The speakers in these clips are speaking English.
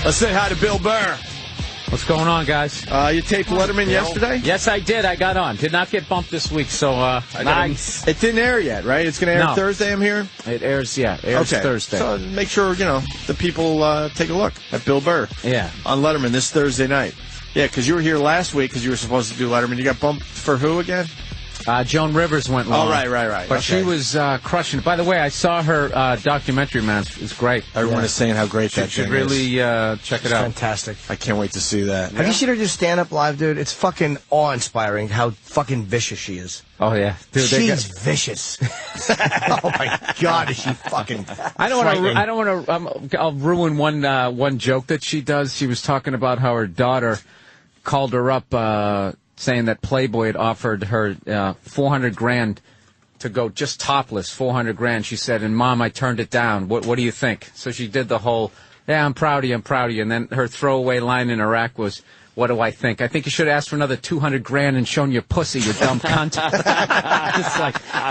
Let's say hi to Bill Burr. What's going on, guys? You taped Letterman yesterday? Yes, I did. I got on. Did not get bumped this week, so nice. It didn't air yet, right? It's going to air Thursday, I'm hearing? It airs, Thursday. So make sure, the people take a look at Bill Burr. Yeah. On Letterman this Thursday night. Yeah, because you were here last week because you were supposed to do Letterman. You got bumped for who again? Joan Rivers went long. Oh, right. But she was crushing it. By the way, I saw her documentary, man. It's great. Everyone is saying how great that thing is. You should really check it out. Fantastic. I can't wait to see that. Have you seen her do stand-up live, dude? It's fucking awe-inspiring how fucking vicious she is. Oh, yeah. Dude, she's vicious. Oh, my God, is she fucking I'll ruin one joke that she does. She was talking about how her daughter called her up saying that Playboy had offered her $400,000 to go just topless, $400,000. She said, and Mom, I turned it down. What do you think? So she did the whole, yeah, I'm proud of you. And then her throwaway line in Iraq was, what do I think? I think you should ask for another $200,000 and shown your pussy, you dumb cunt.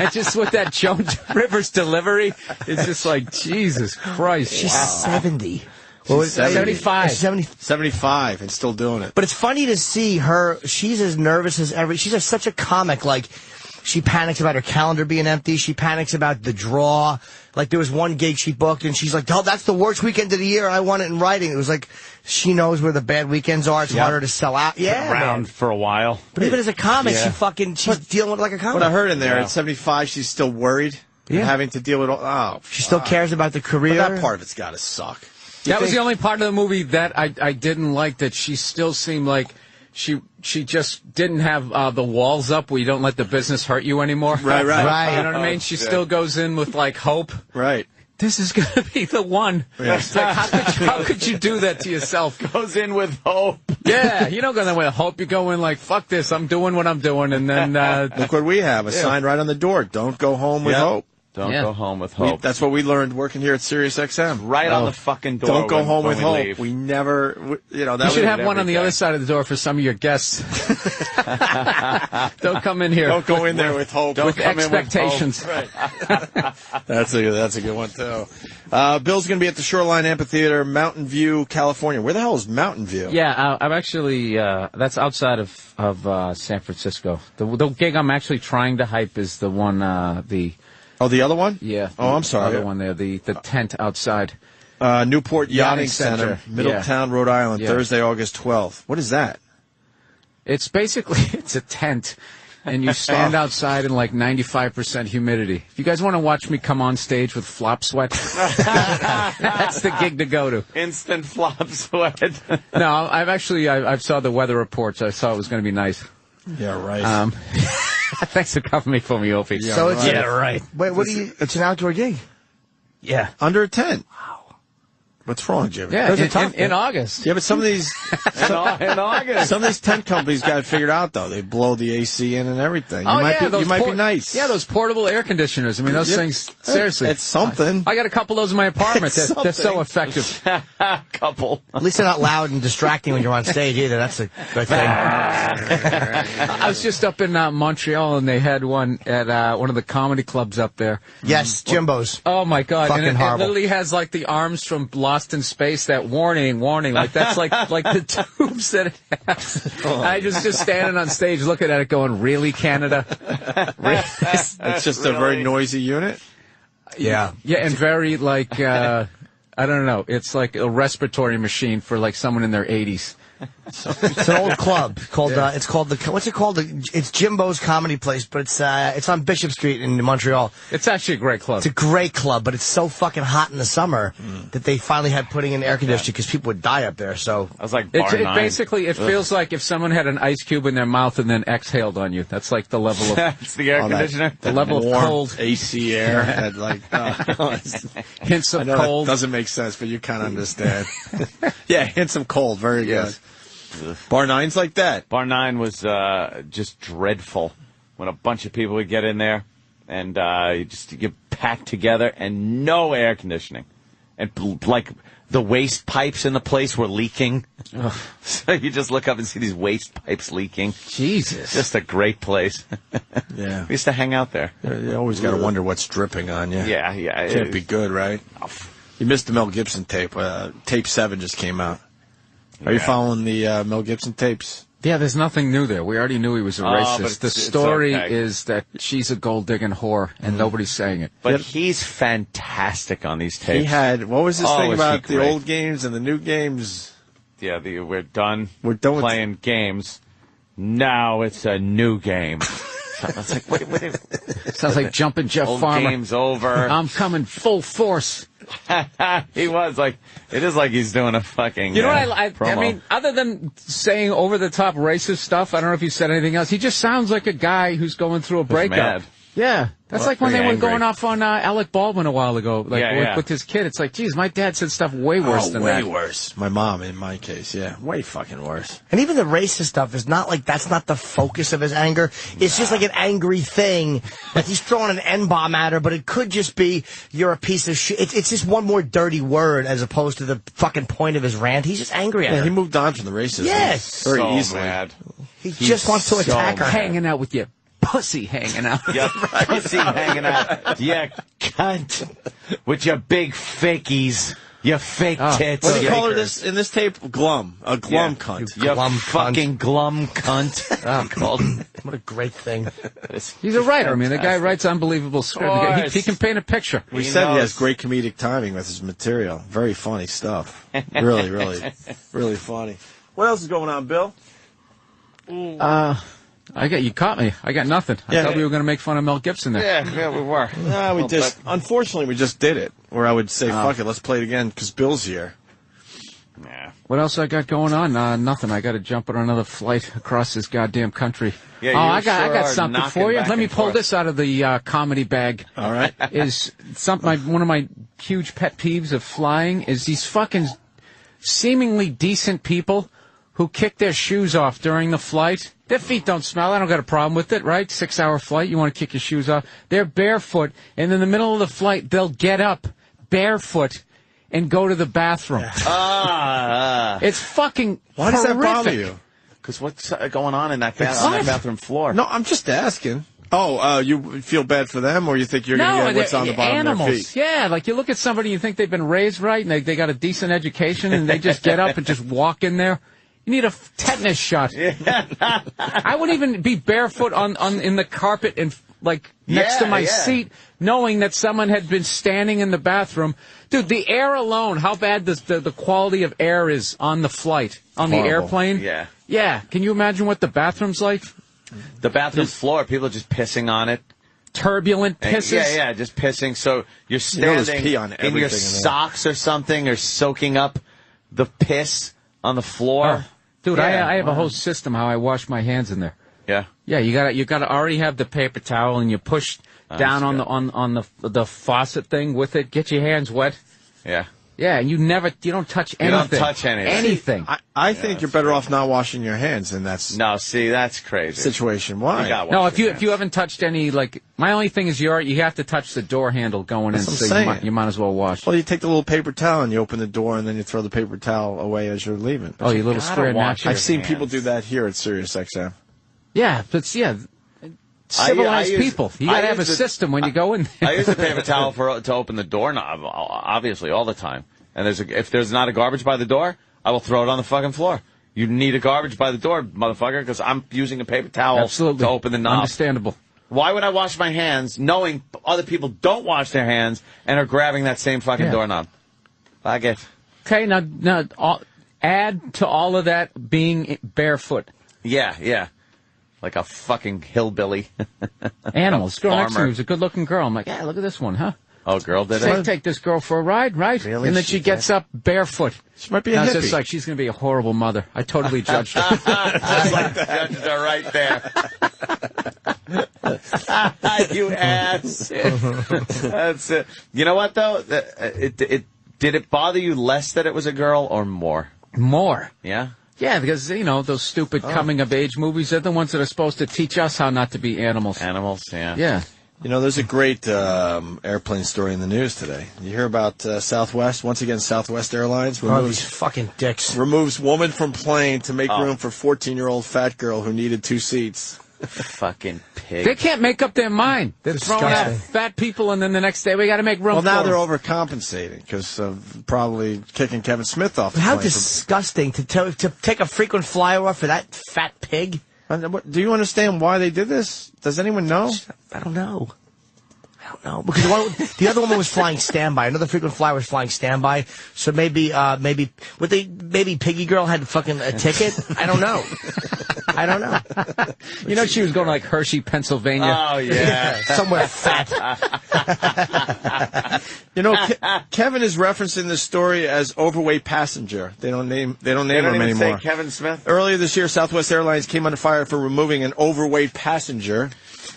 It's just with that Joan Rivers delivery, it's just like, Jesus Christ. She's 70. She's 75. 75 and still doing it. But it's funny to see her. She's as nervous as ever. She's such a comic. Like, she panics about her calendar being empty. She panics about the draw. Like, there was one gig she booked, and she's like, oh, that's the worst weekend of the year. I want it in writing. It was like, she knows where the bad weekends are. It's harder to sell out. Yeah, around for a while. But even as a comic, she's dealing with it like a comic. What I heard in there, at 75, she's still worried. Yeah. Having to deal with all. Oh, she still cares about the career. But that part of it's got to suck. That was the only part of the movie that I didn't like, that she still seemed like she just didn't have the walls up where you don't let the business hurt you anymore. Right. You know what I mean? She still goes in with, like, hope. Right. This is going to be the one. Yeah. It's like, how could you do that to yourself? Goes in with hope. Yeah, you don't go in with hope. You go in like, fuck this, I'm doing what I'm doing, and then... Look what we have, a sign right on the door. Don't go home with hope. Don't go home with hope. That's what we learned working here at Sirius XM. Right on the fucking door. Don't go home with hope. Leave. We never, that you should have one on the other side of the door for some of your guests. Don't come in here. Don't go in there with hope. With expectations. Right. That's a good one too. Bill's going to be at the Shoreline Amphitheater, Mountain View, California. Where the hell is Mountain View? Yeah, I'm actually that's outside of San Francisco. The gig I'm actually trying to hype is the one Oh, the other one? Yeah. Oh, I'm sorry. The other one there, the tent outside. Newport Yachting Center, Middletown, Rhode Island, Thursday, August 12th. What is that? It's basically, it's a tent, and you stand outside in like 95% humidity. If you guys want to watch me come on stage with flop sweat, that's the gig to go to. Instant flop sweat. No, I saw the weather reports. I saw it was going to be nice. Yeah, right. Thanks for covering for me, Opie. Yeah, so it's right. Wait, it's an outdoor gig? Yeah. Under a tent. Wow. What's wrong, Jimmy? Yeah, in August. Yeah, but some of these in August. Some of these tent companies got it figured out though. They blow the AC in and everything. You might be nice. Yeah, those portable air conditioners. I mean, those things. Seriously, it's something. I got a couple of those in my apartment. They're so effective. Couple. At least they're not loud and distracting when you're on stage either. That's a good thing. I was just up in Montreal, and they had one at one of the comedy clubs up there. Yes, Jimbo's. Oh my God! Fucking and it horrible. literally has like the arms from Lost in Space. That warning. Like that's like the tubes that it has. I just standing on stage looking at it, going, "Really, Canada? Really?" It's just a very noisy unit. Yeah, and very like I don't know. It's like a respiratory machine for like someone in their 80s. It's an old club called. It's called what's it called? It's Jimbo's Comedy Place, but it's on Bishop Street in Montreal. It's actually a great club. It's a great club, but it's so fucking hot in the summer that they finally had putting in air conditioning because people would die up there. So I was like, it feels like if someone had an ice cube in their mouth and then exhaled on you. That's like the level of. That's the air conditioner. The level warm, of cold AC air. And like hints of cold. That doesn't make sense, but you kind of understand. Yeah, hints of cold. Very good. Bar 9's like that. Bar 9 was just dreadful when a bunch of people would get in there and you get packed together and no air conditioning. And like the waste pipes in the place were leaking. So you just look up and see these waste pipes leaking. Jesus. Just a great place. Yeah. We used to hang out there. You always got to wonder what's dripping on you. Yeah. Can't be good, right? You missed the Mel Gibson tape. Tape 7 just came out. Are you following the Mel Gibson tapes? Yeah, there's nothing new there. We already knew he was a racist. The story okay. is that she's a gold-digging whore, and nobody's saying it. But he's fantastic on these tapes. He had, what was this thing is about he the great. old games and the new games? Yeah, we're done. We're done with playing games. Now it's a new game. It's like, wait. Sounds like Jumpin' Jeff Old Farmer. game's over. I'm coming full force. He was like, it is like he's doing a fucking. You know what I promo. mean, other than saying over-the-top racist stuff, I don't know if he said anything else. He just sounds like a guy who's going through a breakup. mad. Yeah. That's like when they were angry. going off on Alec Baldwin a while ago, with his kid. It's like, geez, my dad said stuff way worse than way that. worse. My mom, in my case, yeah. Way fucking worse. And even the racist stuff is not like that's not the focus of his anger. It's just like an angry thing. Like he's throwing an N-bomb at her, but it could just be you're a piece of shit. It's just one more dirty word as opposed to the fucking point of his rant. He's just angry at her. He moved on from the racism. Yes. Very so easily. mad. He just wants to attack her. Hanging out with you. Pussy hanging out. Yeah, pussy hanging out. Yeah, cunt. With your big fakies. Your fake tits. What do you call her Fakers. in this tape? Glum. A glum cunt. You Glum fucking glum cunt. What a great thing. He's a writer. I mean, the guy writes unbelievable script. He can paint a picture. We He said he knows. has great comedic timing with his material. Very funny stuff. Really, really funny. What else is going on, Bill? You caught me. I got nothing. I thought we were going to make fun of Mel Gibson there. Yeah, we were. No, unfortunately, we just did it. Where I would say, fuck it, let's play it again, because Bill's here. Yeah. What else I got going on? Nothing. I got to jump on anotof flight across this goddamn country. Yeah, you I sure got are something knocking for you. back Let me and pull forth. this out of the comedy bag. All right. Is one of my huge pet peeves of flying is these fucking seemingly decent people who kick their shoes off during the flight. Their feet don't smell. I don't got a problem with it, right? 6-hour flight. You want to kick your shoes off. They're barefoot, and in the middle of the flight, they'll get up barefoot and go to the bathroom. It's fucking Why does that bother horrific. you? Because what's going on in that on that bathroom floor? No, I'm just asking. Oh, you feel bad for them, or you think you're going to get what's on the bottom animals. of their feet? Yeah, like you look at somebody, you think they've been raised right, and they got a decent education, and they just get up and just walk in there. You need a tetanus shot. I wouldn't even be barefoot in the carpet and next to my seat, knowing that someone had been standing in the bathroom. Dude, the air alone, how bad the quality of air is on the flight, on the airplane. Yeah. Yeah. Can you imagine what the bathroom's like? The bathroom floor, people are just pissing on it. Turbulent And- pisses. Yeah, just pissing. So you're there's standing pee on in everything your in there. socks or something, or soaking up the piss on the floor. Dude, Yeah. I have a whole system how I wash my hands in there. Yeah. Yeah, you gotta already have the paper towel, and you push down on the faucet thing with it. Get your hands wet. Yeah. Yeah, and you don't touch You anything. don't touch anything. Anything. I think you're better off not washing your hands in that No, see, that's crazy. situation. You Why? gotta No, wash if your you hands. haven't touched any, my only thing is you have to touch the door handle going That's in, what so I'm saying. you might as well wash. Well, you take the little paper towel and you open the door, and then you throw the paper towel away as you're leaving. Oh, you little gotta square wash napkin. I've seen hands. people do that here at Sirius XM. Yeah, but civilized I use- people. You I gotta have a use the- system when you go in there. I use a paper towel to open the doorknob, obviously, all the time. And if there's not a garbage by the door, I will throw it on the fucking floor. You need a garbage by the door, motherfucker, because I'm using a paper towel Absolutely. to open the knob. Understandable. Why would I wash my hands knowing other people don't wash their hands and are grabbing that same fucking doorknob? Fuck it. Okay, now add to all of that being barefoot. Yeah. Like a fucking hillbilly. Animals. Girl next to farmer. me was a good-looking girl. I'm like, yeah, look at this one, huh? Oh, girl did it? Take this girl for a ride, right? Really? And then She she gets up barefoot. She might be a And I was hippie. just like, she's going to be a horrible mother. I totally judged her. Just like the judges are right there. You ass. That's it. You know what, though? Did it bother you less that it was a girl or more? More. Yeah? Yeah, because, those stupid coming-of-age movies, they're the ones that are supposed to teach us how not to be animals. Animals, yeah. Yeah. There's a great airplane story in the news today. You hear about Southwest? Once again, Southwest Airlines These fucking dicks. removes woman from plane to make room for 14-year-old fat girl who needed 2 seats. Fucking pig. They can't make up their mind. They're throwing out fat people, and then the next day we got to make room. Well, now for they're them. overcompensating because of probably kicking Kevin Smith off. How disgusting to take a frequent flyer off for that fat pig. Do you understand why they did this? Does anyone know? I don't know. Because the other woman was flying standby. Another frequent flyer was flying standby. So maybe Piggy Girl had fucking a ticket. I don't know. You know, she was going to like Hershey, Pennsylvania. Oh yeah, somewhere fat. You know, Kevin is referencing this story as overweight passenger. They don't name him anymore. Say Kevin Smith. Earlier this year, Southwest Airlines came under fire for removing an overweight passenger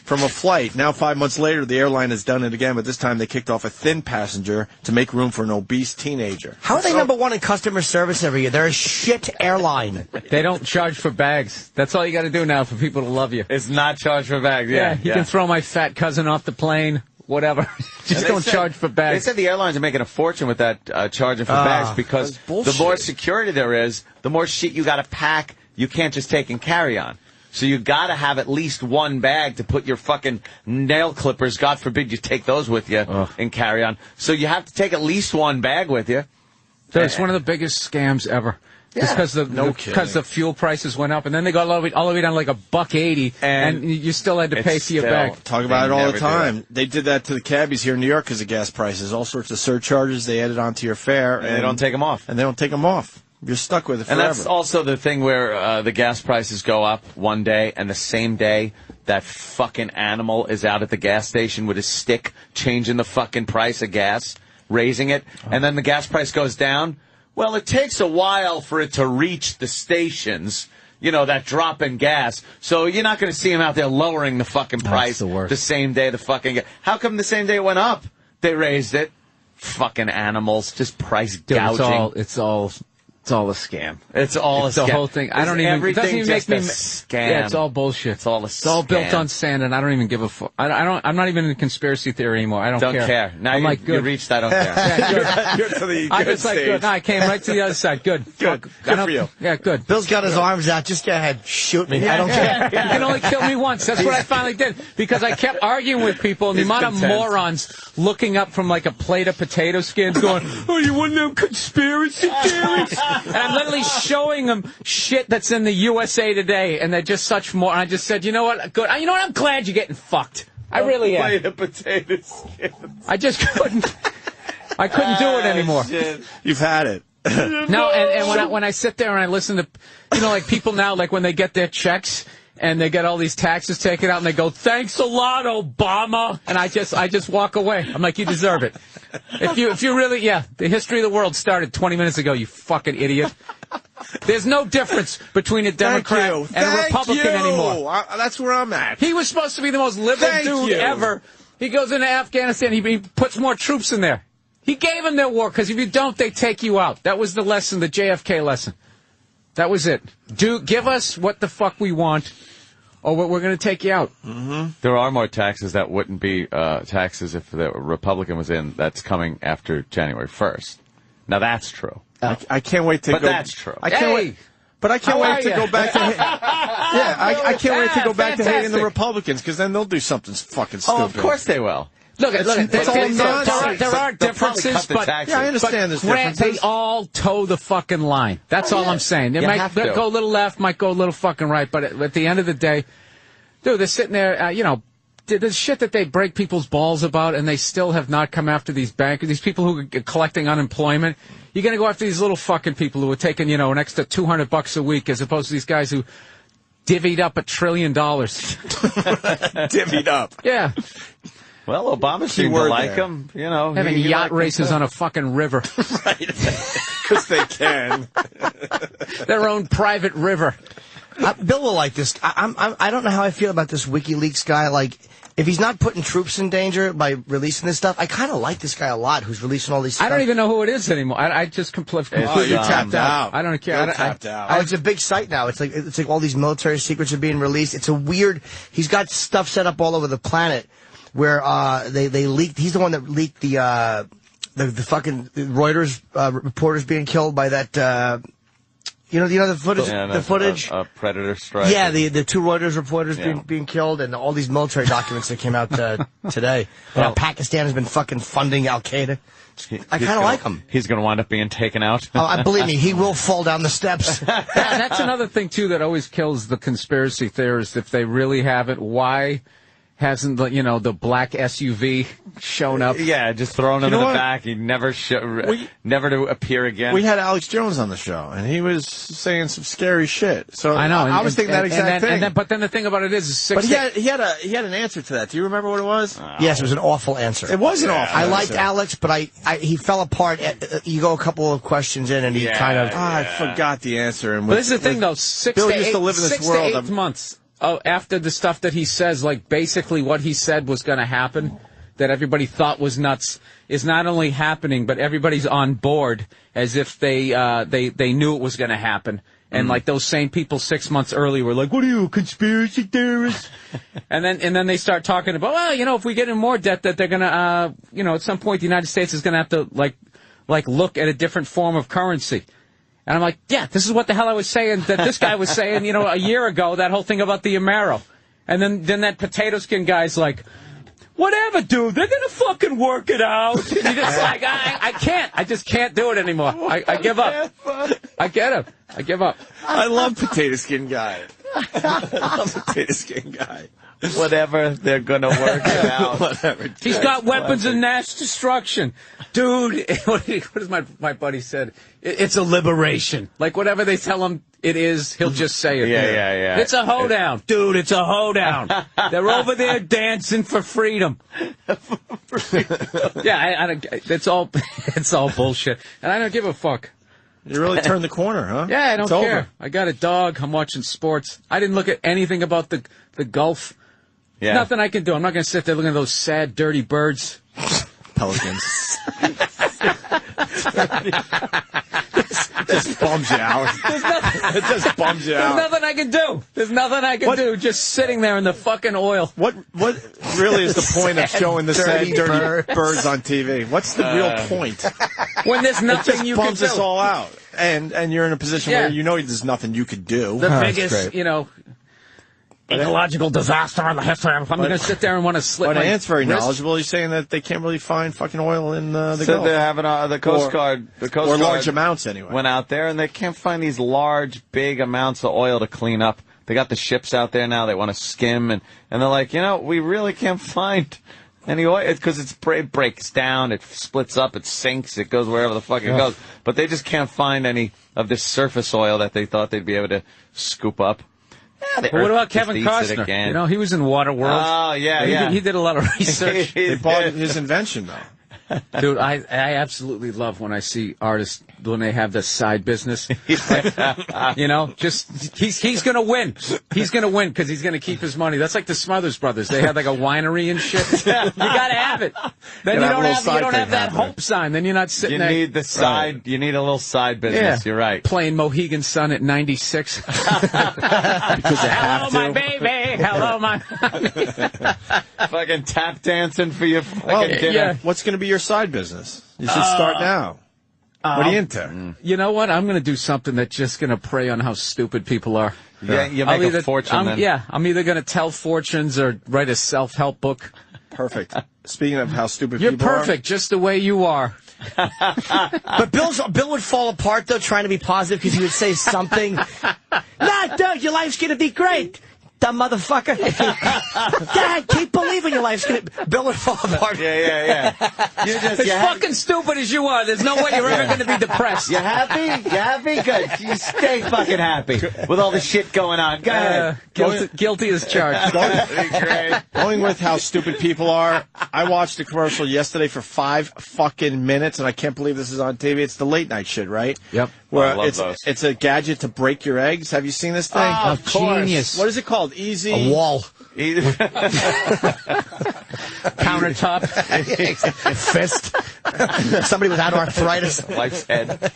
from a flight. Now, 5 months later, the airline has done it again, but this time they kicked off a thin passenger to make room for an obese teenager. How are they number one in customer service every year? They're a shit airline. They don't charge for bags. That's all you got to do now for people to love you. It's not charge for bags. Yeah, you can throw my fat cousin off the plane, whatever. Just don't charge for bags. They said the airlines are making a fortune with that charging for bags because the more security there is, the more shit you got to pack. You can't just take and carry on. So you got to have at least one bag to put your fucking nail clippers. God forbid you take those with you and carry on. So you have to take at least one bag with you. So it's one of the biggest scams ever. Yeah. Just because the fuel prices went up, and then they got all the way down to like $1.80, and you still had to pay for your bag. Talk about it all the time. They did that to the cabbies here in New York because of gas prices. All sorts of surcharges they added onto your fare, and they don't take them off. And they don't take them off. You're stuck with it forever. And that's also the thing where the gas prices go up one day, and the same day that fucking animal is out at the gas station with his stick changing the fucking price of gas, raising it, and then the gas price goes down. Well, it takes a while for it to reach the stations, you know, that drop in gas. So you're not going to see him out there lowering the fucking price the same day the fucking gas. How come the same day it went up, they raised it? Fucking animals, just price gouging. It's all a scam. It's all a scam. The whole thing. I don't even. It doesn't even make me a scam. Yeah, it's all bullshit. It's all a scam. It's all built on sand, and I don't even give a fuck. I'm not even in conspiracy theory anymore. I don't care. Now I'm you reached. I don't care. Yeah, you're to the I'm good just like stage. good. No, I came right to the other side. Good. Good for you. Yeah, good. Bill's got his arms out. Just go ahead, shoot me. I don't care. You can only kill me once. That's what I finally did because I kept arguing with people, and the amount of morons looking up from like a plate of potato skins, going, "Oh, you want them conspiracy theories?" And I'm literally showing them shit that's in the USA Today, and they're just such more. And I just said, you know what? Good. You know what? I'm glad you're getting fucked. I really am. Plate of potato skins. I just couldn't. I couldn't do it anymore. Shit. You've had it. No, and when I sit there and I listen to, you know, like people now, like when they get their checks and they get all these taxes taken out and they go, "Thanks a lot, Obama," and I just walk away. I'm like, you deserve it. If you really, the history of the world started 20 minutes ago, you fucking idiot. There's no difference between a Democrat and a Republican anymore. That's where I'm at. He was supposed to be the most liberal dude ever. He goes into Afghanistan. He puts more troops in there. He gave them their war, because if you don't, they take you out. That was the lesson, the JFK lesson. That was it. Give us what the fuck we want, or we're going to take you out. Mm-hmm. There are more taxes that wouldn't be taxes if the Republican was in. That's coming after January 1st. Now, that's true. I can't wait to go. But that's true. I can't wait. But I can't wait to go back to I can't wait to go back to hating the Republicans, because then they'll do something fucking stupid. Oh, of course they will. Look, there are differences, but yeah, I understand this differences. They all toe the fucking line. That's all I'm saying. They might go a little left, might go a little fucking right, but at the end of the day, dude, they're sitting there, the shit that they break people's balls about, and they still have not come after these bankers, these people who are collecting unemployment. You're going to go after these little fucking people who are taking, an extra $200 a week, as opposed to these guys who divvied up $1 trillion. Divvied up. Yeah. Well, Obama seemed to like him, Having yacht races on a fucking river. Right. Because they can. Their own private river. Bill will like this. I don't know how I feel about this WikiLeaks guy. Like, if he's not putting troops in danger by releasing this stuff, I kind of like this guy a lot, who's releasing all these stuff. I don't even know who it is anymore. I just completely tapped out. I don't care. Tapped out. Oh, it's a big site now. It's like all these military secrets are being released. It's a weird. He's got stuff set up all over the planet where they leaked. He's the one that leaked the fucking Reuters reporters being killed by that. You know the footage. Yeah, the footage. A predator strike. Yeah, the two Reuters reporters being killed, and all these military documents that came out today. Well, Pakistan has been fucking funding Al Qaeda. I kind of like him. He's going to wind up being taken out. Oh, believe me, he will fall down the steps. That's another thing too that always kills the conspiracy theorists. If they really have it, why hasn't the black SUV shown up? Yeah, just throwing him in the back. He never never to appear again. We had Alex Jones on the show, and he was saying some scary shit. So I know. I was thinking that exact thing. But then the thing about it is, but he had an answer to that. Do you remember what it was? Yes, it was an awful answer. It was an awful I answer. liked Alex, but he fell apart. You go a couple of questions in, and he kind of. I forgot the answer. And but this is the thing, though. 6 Bill to used 8, to live in this 6 world to 8 months. After the stuff that he says, like basically what he said was going to happen, that everybody thought was nuts, is not only happening, but everybody's on board as if they knew it was going to happen. And like those same people 6 months earlier were like, "What are you, conspiracy theorists?" and then they start talking about, well, if we get in more debt, that they're going to, at some point the United States is going to have to like look at a different form of currency. And I'm like, yeah, this is what the hell I was saying, that this guy was saying, a year ago, that whole thing about the Amaro. And then that potato skin guy's like, whatever, dude, they're going to fucking work it out. And you're just like, I can't. I just can't do it anymore. I give up. I get him. I give up. I love potato skin guy. I love potato skin guy. Whatever, they're going to work it out. Whatever. He's got weapons of mass destruction. Dude, what is my buddy said? It's a liberation. Like, whatever they tell him it is, he'll just say it. Yeah. It's a hoedown. Dude, it's a hoedown. They're over there dancing for freedom. Yeah, it's all bullshit. And I don't give a fuck. You really turned the corner, huh? Yeah, I don't It's care. over. I got a dog. I'm watching sports. I didn't look at anything about the Gulf. Yeah. Nothing I can do. I'm not going to sit there looking at those sad, dirty birds. Pelicans. Just bums you out. It just bums you out. There's nothing I can do. There's nothing I can do. Just sitting there in the fucking oil. What really is the point of showing the sad, dirty birds on TV? What's the real point? When there's nothing you can bums do. us all out, and you're in a position where there's nothing you could do. The biggest, ecological disaster in the history. I'm going to sit there and want to slip. But my Ant's very wrist. knowledgeable. He's saying that they can't really find fucking oil in the So Gulf. they're having the Coast Guard. The Coast or Guard large amounts anyway. went out there and they can't find these large, big amounts of oil to clean up. They got the ships out there now. They want to skim and they're like, we really can't find any oil because it breaks down, it splits up, it sinks, it goes wherever the fuck it goes. But they just can't find any of this surface oil that they thought they'd be able to scoop up. Yeah, What about Kevin Costner? He was in Waterworld. Oh, yeah. He did a lot of research. They bought his invention, though. Dude, I absolutely love when I see artists when they have this side business. Just he's gonna win. He's gonna win because he's gonna keep his money. That's like the Smothers Brothers. They had like a winery and shit. You gotta have it. Then you don't have that hope sign. Then you're not sitting there. You need the side. Right. You need a little side business. Yeah. You're right. Playing Mohegan Sun at 96. Because you have Hello, my baby. Hello, my. Fucking tap dancing for your fucking dinner. Yeah. What's going to be your side business? You should start now. What are you into? You know what? I'm going to do something that's just going to prey on how stupid people are. Yeah, you make a fortune then. Yeah, I'm either going to tell fortunes or write a self-help book. Perfect. Speaking of how stupid You're people are. You're perfect, just the way you are. But Bill would fall apart, though, trying to be positive because he would say something. Nah, dude, your life's going to be great. Dumb motherfucker. God, keep believing your life's going to... Bill would fall apart. Yeah. As fucking stupid as you are, there's no way you're ever going to be depressed. You happy? You happy? Good. You stay fucking happy with all the shit going on. Go ahead. Guilty as charged. Going with how stupid people are, I watched a commercial yesterday for 5 fucking minutes, and I can't believe this is on TV. It's the late night shit, right? Yep. Where I love those. It's a gadget to break your eggs. Have you seen this thing? Oh, of course. Genius. What is it called? Easy? A wall. Countertop. Fist. Somebody without arthritis. Wife's head.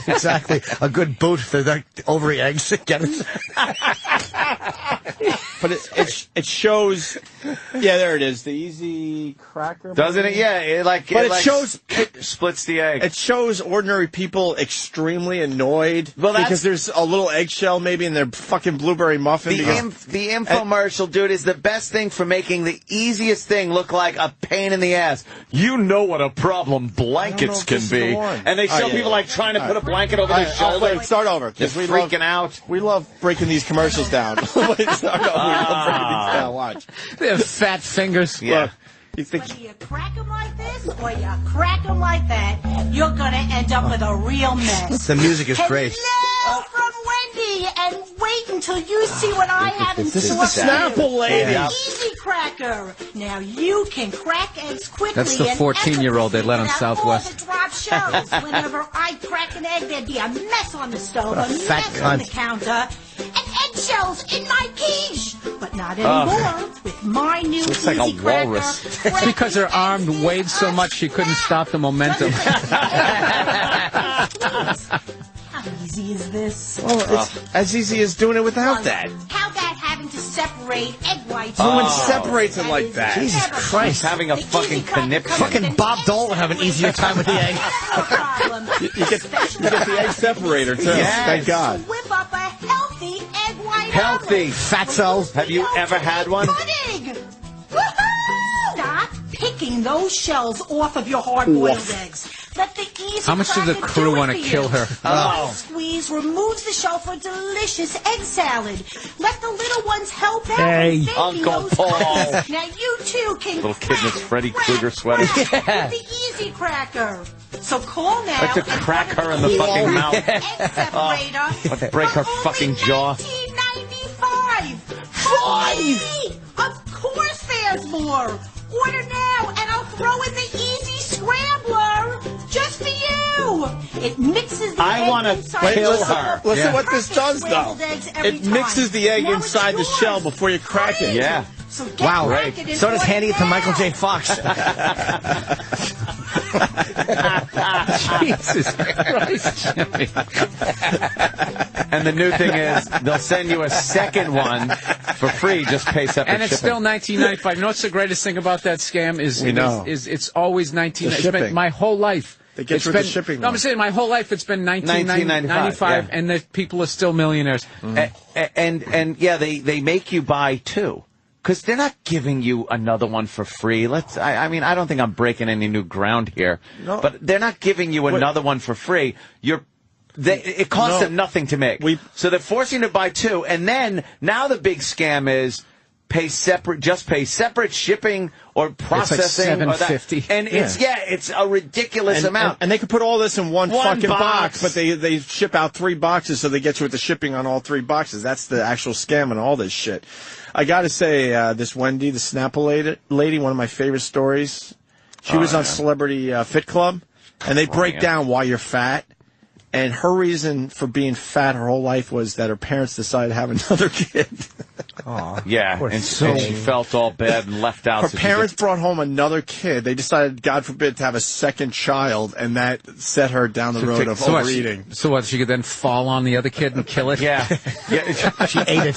Exactly. A good boot for the ovary eggs. Get it? But it shows Yeah, there it is. The Easy Cracker. Doesn't it? Yeah, it splits the egg. It shows ordinary people extremely annoyed Well, because there's a little eggshell maybe in their fucking blueberry muffin. The infomercial, dude, is the best thing for making the easiest thing look like a pain in the ass. You know what a problem blankets can be. And they show people like trying to put a blanket over their shoulder. Wait, start over. Just freaking out. We love breaking these commercials down. Wait, start over. We love breaking these down. Watch. They have fat fingers. Yeah. Whether you crack them like this or you crack them like that, you're going to end up with a real mess. The music is great. Hello from Wendy, and wait until you see what I have in store. This is the Snapple lady. Easy Cracker. Now you can crack eggs quickly. That's the 14-year-old they let on Southwest. All the drop shells. Whenever I crack an egg, there'd be a mess on the stove, a mess on the counter, and eggshells in my quiche. But not anymore. With my new Looks like Easy a Cracker. walrus. It's because her arm weighed so much she couldn't stop the momentum. How easy is this? Well, it's as easy as doing it without that. How about having to separate egg whites? No one separates it like that. Jesus Christ. Having a fucking conniption. Fucking Bob Dole would have an easier time with the egg. You get the egg separator, too. Yes. Thank God. Whip up a healthy egg white Healthy. omelet. Fatso. Have you ever had one? Pudding. Woohoo! Stop picking those shells off of your hard-boiled eggs. Let the Easy How much does the Cracker crew do it want to for kill you. her? Lemon squeeze removes the shell for delicious egg salad. Let the little ones help out with baking Uncle those Paul. crackers. Now you too can Little kid in his crack, Freddy crack, Krueger sweater. crack with the Easy Cracker. So call now. Like to and crack order her in the fucking mouth. Egg separator. Let's break her for fucking only jaw. $19.95. Five! Of course there's more. Order now, and I'll throw in the Easy Scrambler just for you. It mixes the I egg wanna inside kill the shell. her. Listen Yeah. what this does, though. Scrambled eggs every It mixes time. the egg Now it's inside the yours. shell before you crack it. Yeah. So get Wow. cracking and So does order handing it to now. Michael J. Fox. Jesus Christ, Jimmy. And the new thing is, they'll send you a second one for free. Just pay separate And it's shipping. still $19.95. You know what's the greatest thing about that scam is We know. is it's always $19.95. The It's been shipping. my whole life. They get It's you with been, the shipping No, I'm one. saying my whole life it's been $19.95, yeah. and the people are still millionaires. And yeah, they make you buy two. Because they're not giving you another one for free. I mean, I don't think I'm breaking any new ground here. No. But they're not giving you another one for free. It costs them nothing to make. So they're forcing you to buy two. And then, now the big scam is pay separate shipping or processing. It's like $7.50. And it's a ridiculous amount. And they could put all this in one fucking box. but they ship out 3 boxes, so they get you with the shipping on all 3 boxes. That's the actual scam and all this shit. I got to say, this Wendy, the Snapple lady, one of my favorite stories. She was on Celebrity Fit Club, and they break down why you're fat. And her reason for being fat her whole life was that her parents decided to have another kid. Yeah, and she felt all bad and left out. Her so she parents just- brought home another kid. They decided, God forbid, to have a second child, and that set her down the road of overeating. So what? She could then fall on the other kid and kill it? Yeah. She ate it.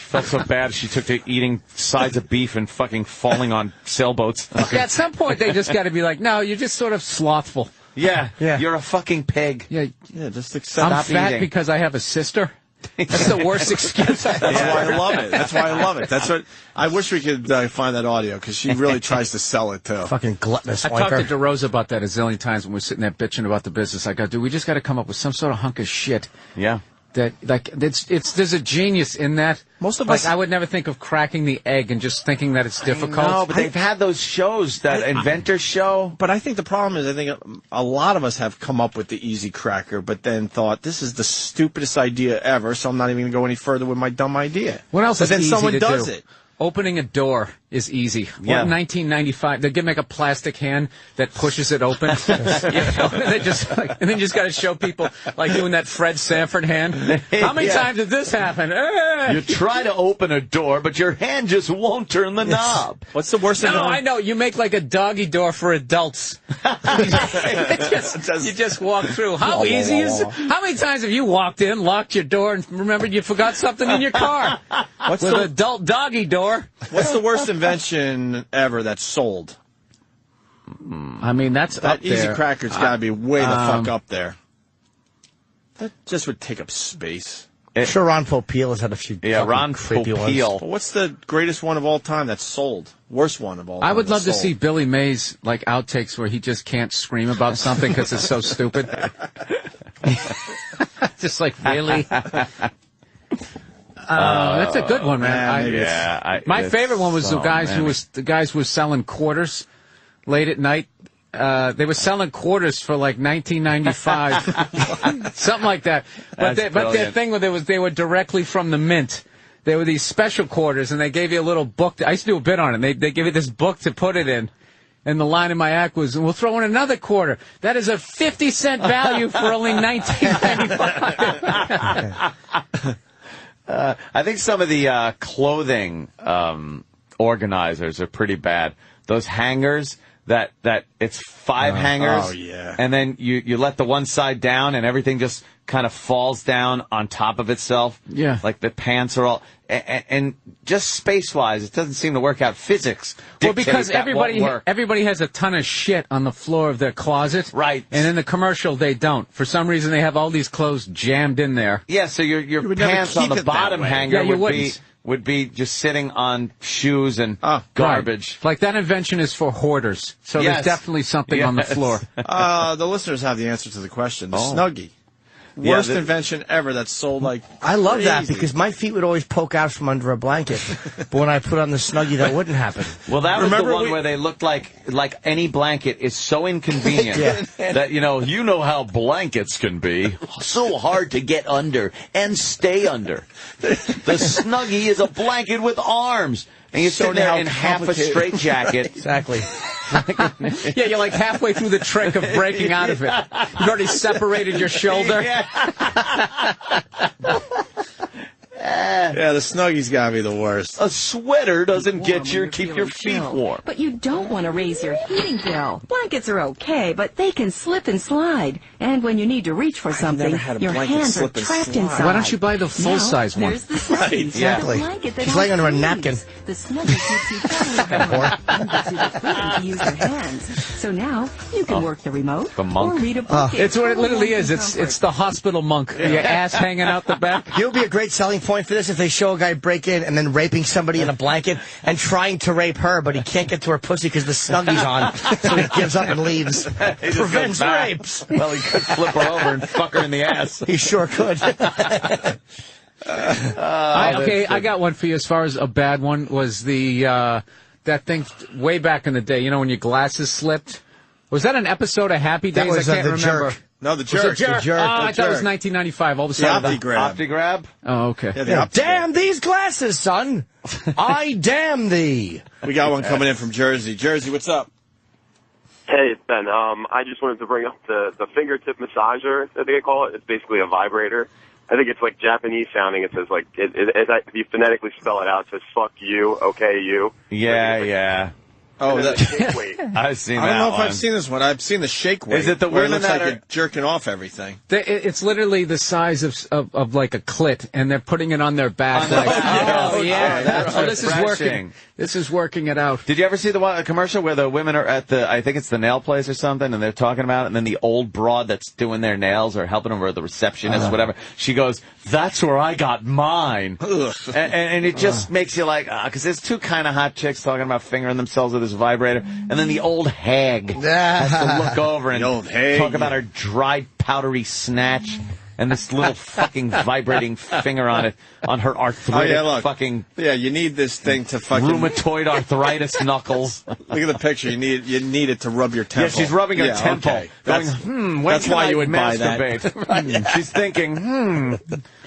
Felt so bad she took to eating sides of beef and fucking falling on sailboats. Yeah, at some point they just got to be like, no, you're just sort of slothful. Yeah, Yeah. you're a fucking pig. Yeah, Yeah, just accept. I'm Stop fat eating. because I have a sister. That's the worst excuse. That's why I love it. That's why I love it. That's what I wish we could find that audio because she really tries to sell it too. Fucking gluttonous I talked to wanker. DeRosa about that a zillion times when we were sitting there bitching about the business. I go, dude, we just got to come up with some sort of hunk of shit. Yeah. That like there's a genius in that. Most of like, us- I would never think of cracking the egg and just thinking that it's difficult. No, but they've had those shows, that inventor show. But I think the problem is, I think a lot of us have come up with the easy cracker, but then thought this is the stupidest idea ever, so I'm not even going to go any further with my dumb idea. What else but is then easy someone to does do? it. Opening a door is easy. Yeah. What, in 1995, they make a plastic hand that pushes it open. You know, and then you just got to show people like doing that Fred Sanford hand. How many times did this happen? Hey! You try to open a door, but your hand just won't turn the knob. What's the worst thing? No, I know. You make like a doggy door for adults. You just walk through. How easy is it? How many times have you walked in, locked your door, and remembered you forgot something in your car? With an adult doggy door. What's the worst invention ever that's sold? I mean, that's That up there. Easy Cracker's got to be way the fuck up there. That just would take up space. I'm sure Ron Popeil has had a few. Yeah, Ron creepy Popeil. ones. But what's the greatest one of all time that's sold? Worst one of all time. I would love to that's see sold? Billy Mays like outtakes where he just can't scream about something because it's so stupid. Just like really. That's a good one, man. My favorite one was the guys who were selling quarters late at night. They were selling quarters for like $19.95, something like that. But their thing was they were directly from the mint. They were these special quarters, and they gave you a little book. I used to do a bit on it. They gave you this book to put it in. And the line in my act was, "We'll throw in another quarter. That is a 50-cent value for only $19.95." I think some of the clothing organizers are pretty bad. Those hangers. That it's 5 hangers, oh, yeah. And then you let the one side down, and everything just kind of falls down on top of itself. Yeah, like the pants are all, and just space-wise, it doesn't seem to work out. Physics. Well, because that won't work. everybody has a ton of shit on the floor of their closet, right? And in the commercial, they don't. For some reason, they have all these clothes jammed in there. Yeah, so your pants on the bottom hanger would be just sitting on shoes and garbage. Right. Like that invention is for hoarders. So there's definitely something on the floor. The listeners have the answer to the question. The Snuggie. Worst invention ever that's sold like I love that crazy. because my feet would always poke out from under a blanket. But when I put on the Snuggie, that wouldn't happen. Well, that was the one where they looked like any blanket is so inconvenient that, you know how blankets can be. So hard to get under and stay under. The Snuggie is a blanket with arms. And you sit there in half a straitjacket. Exactly. Yeah, you're like halfway through the trick of breaking out of it. You've already separated your shoulder. Yeah, the Snuggie's gotta be the worst. A sweater doesn't keep your feet warm. But you don't want to raise your heating bill. Blankets are okay, but they can slip and slide. And when you need to reach for something, your hands are trapped inside. Why don't you buy the full-size one? There's the Snuggie. Exactly. She's laying under a napkin. The Snuggie keeps you totally warm and gives you the freedom to use your hands. So now you can work the remote or read a book. It's what it literally is. It's the hospital monk. Your ass hanging out the back. You'll be a great selling point for this if they show a guy break in and then raping somebody in a blanket and trying to rape her, but he can't get to her pussy because the Snuggie's on, so he gives up and leaves. Prevents rapes. Well, he could flip her over and fuck her in the ass. He sure could. I got one for you. As far as a bad one was the that thing way back in the day. You know when your glasses slipped. Was that an episode of Happy Days? That was, I can't the remember. Jerk. No, the jerk. The jerk. Oh, I thought it was 1995. All of a sudden, Opti-grab. Oh, okay. Yeah, damn these glasses, son! I damn thee! We got one coming in from Jersey. Jersey, what's up? Hey, it's Ben. I just wanted to bring up the fingertip massager that they call it. It's basically a vibrator. I think it's like Japanese sounding. It says like if you phonetically spell it out, it says "fuck you, okay you." Yeah. Oh, I've seen that. I don't know if I've seen this one. I've seen the shake weight. Is it the where it women looks that like are you're jerking off everything? It's literally the size of like a clit, and they're putting it on their back. This is working. This is working it out. Did you ever see the commercial where the women are at I think it's the nail place or something, and they're talking about it, and then the old broad that's doing their nails or helping them, or the receptionist, whatever, she goes, "That's where I got mine." and it just makes you like, because there's two kind of hot chicks talking about fingering themselves with this vibrator, and then the old hag has to look over and talk about her dried, powdery snatch. And this little fucking vibrating finger on it, on her arthritic fucking... Yeah, you need this thing to fucking... Rheumatoid arthritis knuckles. Look at the picture. You need it to rub your temple. Yeah, she's rubbing her temple. Okay. Going, that's why you would buy that. Right. She's thinking,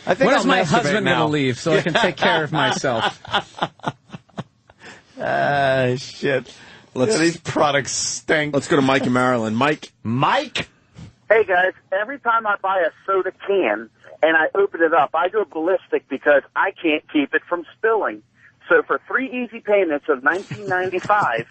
I think when I'll is my masturbate husband now. going to leave so I can take care of myself? Shit. These products stink. Let's go to Mike in Maryland. Mike? Hey, guys, every time I buy a soda can and I open it up, I go ballistic because I can't keep it from spilling. So for 3 easy payments of $19.95,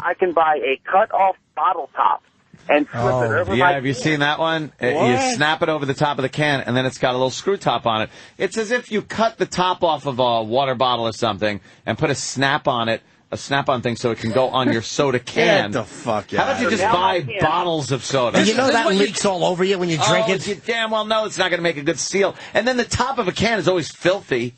I can buy a cut-off bottle top and flip it over my have you seen that one? You snap it over the top of the can, and then it's got a little screw top on it. It's as if you cut the top off of a water bottle or something and put a snap on it a Snap-on thing so it can go on your soda can. Get the fuck out. How about you just buy bottles of soda? And you know that leaks all over you when you drink it? You damn well know it's not going to make a good seal. And then the top of a can is always filthy.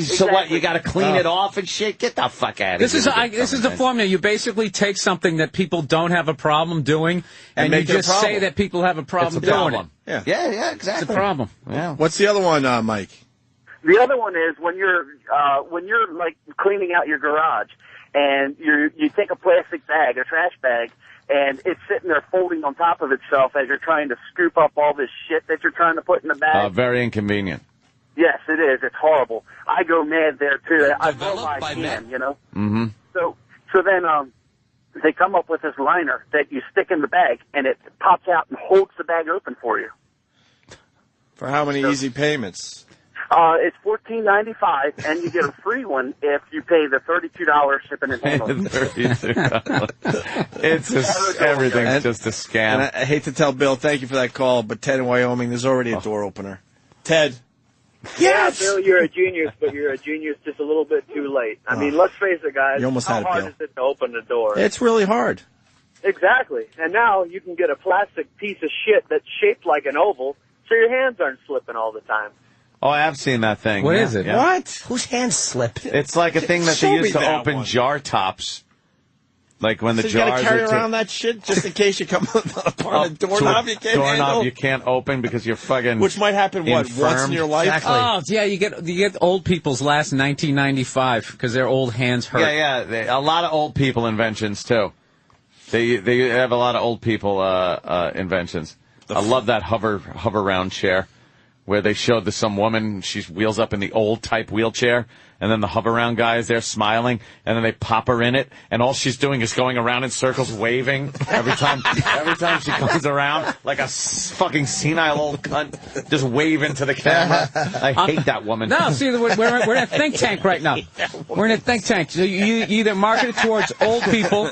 So what? You got to clean it off and shit. Get the fuck out of here. This is the formula. You basically take something that people don't have a problem doing, and you just say that people have a problem doing it. Yeah, exactly. It's a problem. Yeah. What's the other one, Mike? The other one is when you're like cleaning out your garage, and you take a plastic bag, a trash bag, and it's sitting there folding on top of itself as you're trying to scoop up all this shit that you're trying to put in the bag. Very inconvenient. Yes, it is. It's horrible. I go mad there too. I throw my can, you know. Mm-hmm. So then they come up with this liner that you stick in the bag, and it pops out and holds the bag open for you. For how many easy payments? It's $14.95, and you get a free one if you pay the $32 shipping and handling. Everything's just a scam. And I hate to tell Bill, thank you for that call, but Ted in Wyoming, there's already a door opener. Ted. Yes! Yeah, Bill, you're a genius, but you're a genius just a little bit too late. I mean, let's face it, guys. You almost how had it, hard Bill. is it to open the door? It's really hard. Exactly. And now you can get a plastic piece of shit that's shaped like an oval, so your hands aren't slipping all the time. Oh, I have seen that thing. What is it? Yeah. What? Whose hands slip? It's like a thing that Show they me use to that open one. jar tops. Like when the So you jars gotta carry are around that shit just in case you come upon a doorknob you can't handle? you can't open because you're fucking Which might happen, once in your life? Exactly. Oh, yeah, you get old people's last 1995 because their old hands hurt. Yeah, a lot of old people inventions, too. They have a lot of old people inventions. I love that hover round chair where they showed some woman, she wheels up in the old type wheelchair, and then the hover round guy is there smiling, and then they pop her in it, and all she's doing is going around in circles waving every time she comes around, like a fucking senile old cunt, just waving to the camera. I hate that woman. No, see, we're in a think tank right now. We're in a think tank. So you either market it towards old people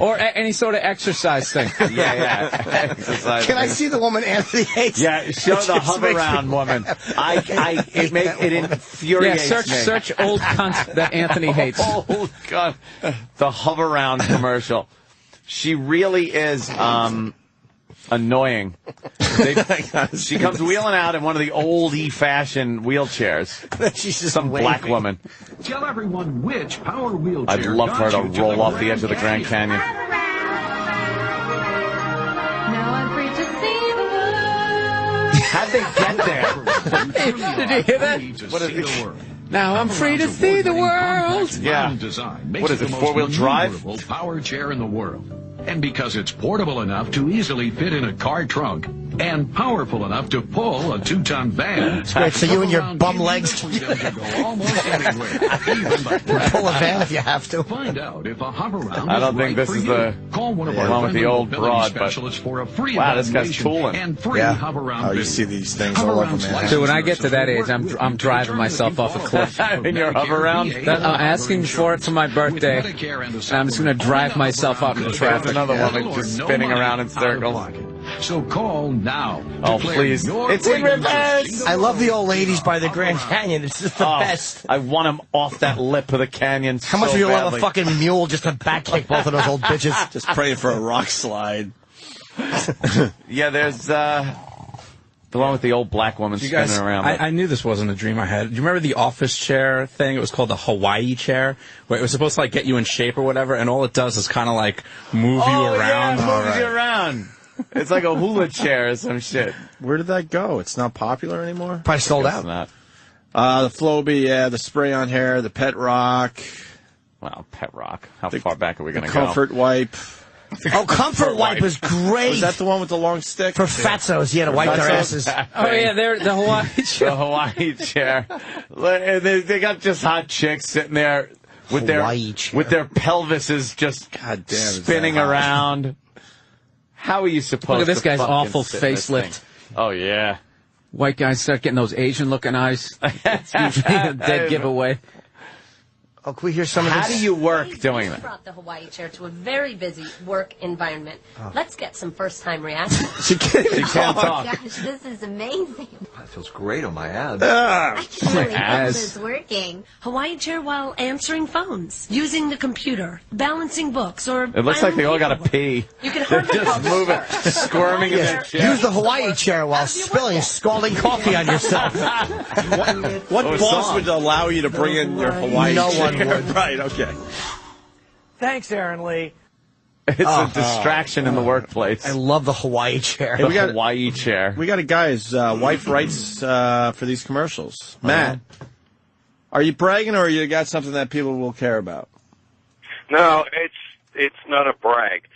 or any sort of exercise thing. Yeah. Exercise Can I thing. see the woman Anthony hates? Yeah, show the hover round woman. It infuriates me. Search old cunt that Anthony hates. Oh, God. The hover round commercial. She really is annoying. She comes wheeling out in one of the oldie-fashioned wheelchairs. She's just some waving. black woman. Tell everyone which power wheelchair. I'd love for her to got you roll off the edge of the Grand Canyon. Now I'm free to see the world. How'd they get there? Did you hear that? What is it? Now I'm free to see the world. Yeah. What is it, four-wheel drive? Power chair in the world. And because it's portable enough to easily fit in a car trunk and powerful enough to pull a 2-ton van. It's great. So you and your bum legs can go almost anywhere, even by pull a van if you have to. Find out if a hover round I don't is think right this for is you. the Call one of one our with the old mobility broad, but specialists for a free wow, this guy's evaluation tooling. and free Yeah. hover round Oh, you visit. see these things Hover all over, rounds man. license Dude, when I get to that nurses age, will work I'm with driving you to myself off a cliff. In your hover round? I'm asking for it for my birthday, and I'm just going to drive myself out into There's traffic. another woman just spinning around in circles. So call now. Oh, Declare please. your It's in freedom to reverse. see the I love the old world. ladies by the Grand Canyon. It's just the best. I want him off that lip of the canyon. How much so would you love badly. a fucking mule just to back kick both of those old bitches? Just praying for a rock slide. Yeah, there's the one with the old black woman You spinning guys, around. I knew this wasn't a dream I had. Do you remember the office chair thing? It was called the Hawaii chair, where it was supposed to like get you in shape or whatever, and all it does is kind of like move you around. Yeah, moves you around. It's like a hula chair or some shit. Where did that go? It's not popular anymore? Probably sold Guess out. not. The Floby, yeah, the spray on hair, the Pet Rock, Wow, Pet Rock. How far back are we the going to go? Comfort Wipe. Oh, Comfort Wipe was great. Was that the one with the long stick? For fatzos, yeah, to wipe their asses. Oh, yeah, they're the Hawaii chair. The Hawaii chair. They got just hot chicks sitting there with Hawaii chair. with their pelvises just God damn, is spinning that hot. around. How are you supposed Look at this to guy's fucking awful sit in this facelift. thing? Oh, yeah. White guys start getting those Asian-looking eyes. It's usually a dead giveaway. Oh, can we hear some of this? How do you work doing that? Brought the Hawaii chair to a very busy work environment. Let's get some first-time reactions. She can't talk. Gosh, this is amazing. That feels great on my abs. I can really tell this is working. Hawaii chair while answering phones, using the computer, balancing books, or It looks like they all got to pee. You can They're hardly just moving, squirming in their chair. Use the Hawaii chair while spilling scalding coffee on yourself. What boss would allow you to bring in your Hawaii No chair? one would. Right, okay. Thanks, Aaron Lee. It's a distraction in the workplace. I love the Hawaii chair. The Hawaii chair. We got a guy, his wife writes for these commercials. Matt, are you bragging or you got something that people will care about? No, it's not a brag.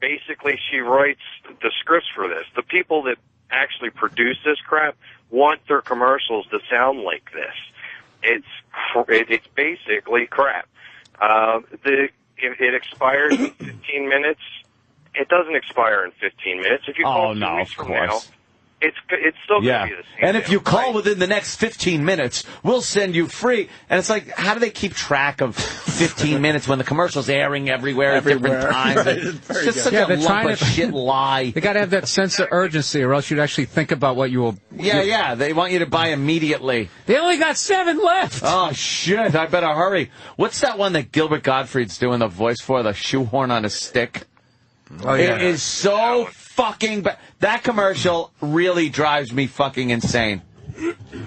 Basically, she writes the scripts for this. The people that actually produce this crap want their commercials to sound like this. It's basically crap. It expires in 15 minutes. It doesn't expire in 15 minutes. If you call 2 weeks from now, it's still going to be the same. And if you call within the next 15 minutes, we'll send you free. And it's like, how do they keep track of 15 minutes when the commercial's airing everywhere at different times? Right. It's just such a lump of shit lie. They got to have that sense of urgency, or else you'd actually think about what you will. Yeah. They want you to buy immediately. They only got 7 left. Oh, shit. I better hurry. What's that one that Gilbert Gottfried's doing the voice for? The shoehorn on a stick? Oh, yeah. It is so fucking bad. That commercial really drives me fucking insane.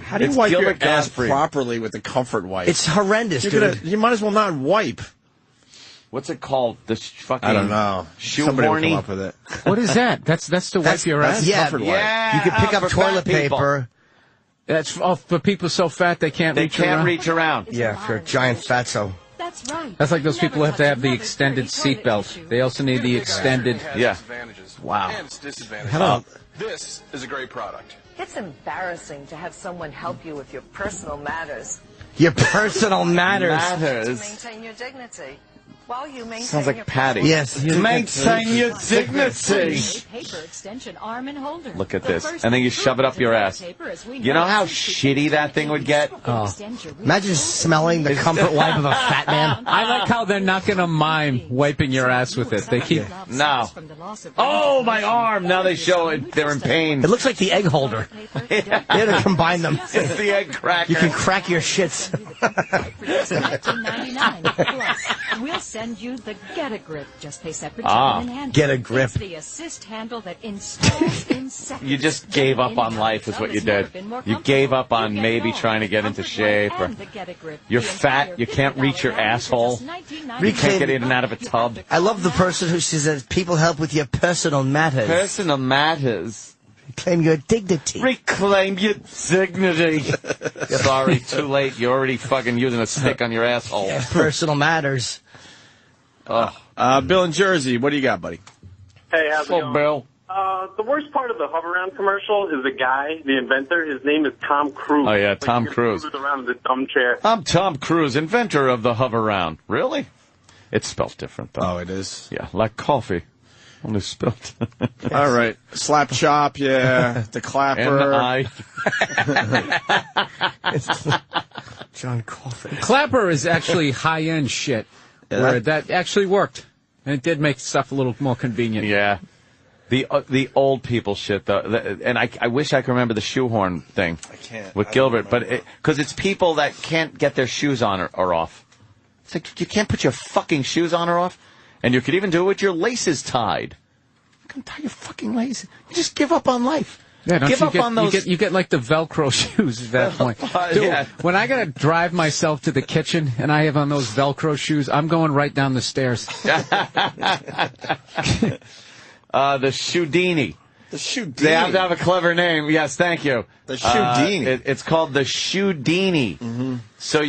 How do you wipe your ass properly with the comfort wipe? It's horrendous, dude. You might as well not wipe. What's it called? The fucking I don't know. Somebody will come up with it. What is that? That's to wipe your ass? Yeah, comfort wipe. You can pick up for toilet fat people. paper. That's for people so fat they can't reach around. Yeah, if you're a giant fatso. That's right. That's like those people who have to have the extended seatbelt. They also need the extended. Yeah. Wow. And its disadvantages. This is a great product. It's embarrassing to have someone help you with your personal matters. Your personal matters. To maintain your dignity. While you maintain Sounds like your Patty. Yes. To maintain your dignity. Paper extension arm and holder. Look at this. And then you shove it up your ass. You know how shitty that thing would get? Imagine smelling the comfort wipe of a fat man. I like how they're not going to mime wiping your ass with it. They keep. No. Oh, my arm. Now they show it. They're in pain. It looks like the egg holder. They had to combine them. It's the egg cracker. You can crack your shits. $19.99. Plus, we'll send you the Get a Grip. Just pay separate shipping and handling. Get a Grip. It's the assist handle that installs in seconds. You just gave up on life is what you did. You gave up on maybe trying to get into shape. Or you're fat. You can't reach your asshole. You can't get in and out of a tub. I love the person who says that people help with your personal matters. Personal matters. Reclaim your dignity. Reclaim your dignity. Sorry, too late. You're already fucking using a stick on your asshole. Yeah, personal matters. Bill in Jersey, what do you got, buddy? Hey, how's it going? Bill. The worst part of the hover-around commercial is the guy, the inventor. His name is Tom Cruise. Oh, yeah, Tom Cruise. Around in the dumb chair. I'm Tom Cruise, inventor of the hover-round. Really? It's spelled different, though. Oh, it is? Yeah, like coffee. Only spelled. All right. Slap chop, yeah. The clapper. John Coffin. Clapper is actually high-end shit. Where that actually worked. And it did make stuff a little more convenient. Yeah. The old people shit, though. And I wish I could remember the shoehorn thing. I can't. With Gilbert. But because it's people that can't get their shoes on or off. It's like, you can't put your fucking shoes on or off. And you could even do it with your laces tied. You can tie your fucking laces. You just give up on life. Yeah, don't give you up get, on those. You get like the Velcro shoes at that point. Dude, yeah. When I gotta drive myself to the kitchen and I have on those Velcro shoes, I'm going right down the stairs. The Shoedini. The Shoedini. They have to have a clever name. Yes, thank you. The Shoedini. It's called the Shoedini. Mm-hmm. So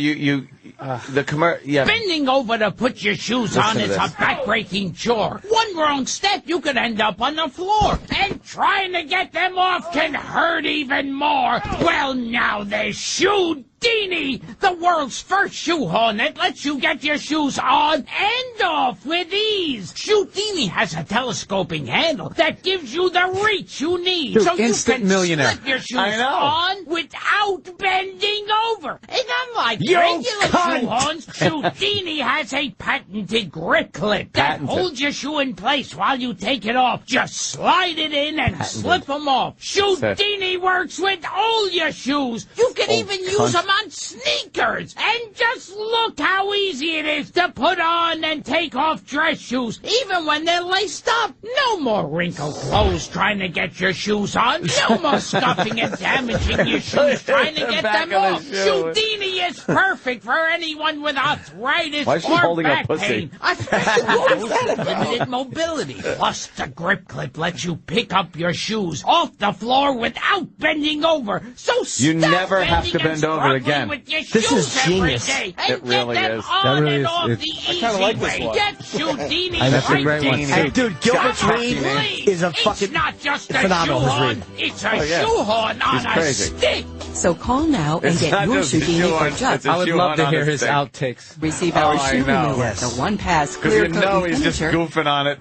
Bending over to put your shoes on is a backbreaking chore. One wrong step, you could end up on the floor. And trying to get them off can hurt even more. Well, now the Shoedini Shoe-Dini, the world's first shoe horn that lets you get your shoes on and off with ease. Shoe-Dini has a telescoping handle that gives you the reach you need. Dude, so you instant can millionaire. slip your shoes I know. on without bending over. And unlike You regular cunt. shoe horns, Shoe-Dini has a patented grip clip that holds your shoe in place while you take it off. Just slide it in and slip them off. Shoe-Dini works with all your shoes. You can even use them on sneakers. And just look how easy it is to put on and take off dress shoes, even when they're laced up. No more wrinkled clothes trying to get your shoes on. No more scuffing and damaging your shoes trying to get them off. Shoe-Dini is perfect for anyone with arthritis Why is she or holding her back pussy? pain. Especially those with limited mobility. Plus, the grip clip lets you pick up your shoes off the floor without bending over. So You stop never have to bending and bend over struggling again. with your This is shoes every genius. day and It really get them is. on That really and is- off it- the I kinda easy like this way. one. Get Shoe-Dini That's a right great one. there. Hey, dude, Gilbert's Stop Reed it. is a It's fucking not just a phenomenal, his shoehorn. read. It's a Oh, yeah. shoehorn on He's a crazy. stick. So call now and It's get not your just a Shoe-Dini shoehorn, for just. it's a I would love to shoehorn hear on a his stick. outtakes. Receive Oh, our I shoe know. remover, Yes. the one-pass Because clear you coat know and he's just finisher. goofing on it.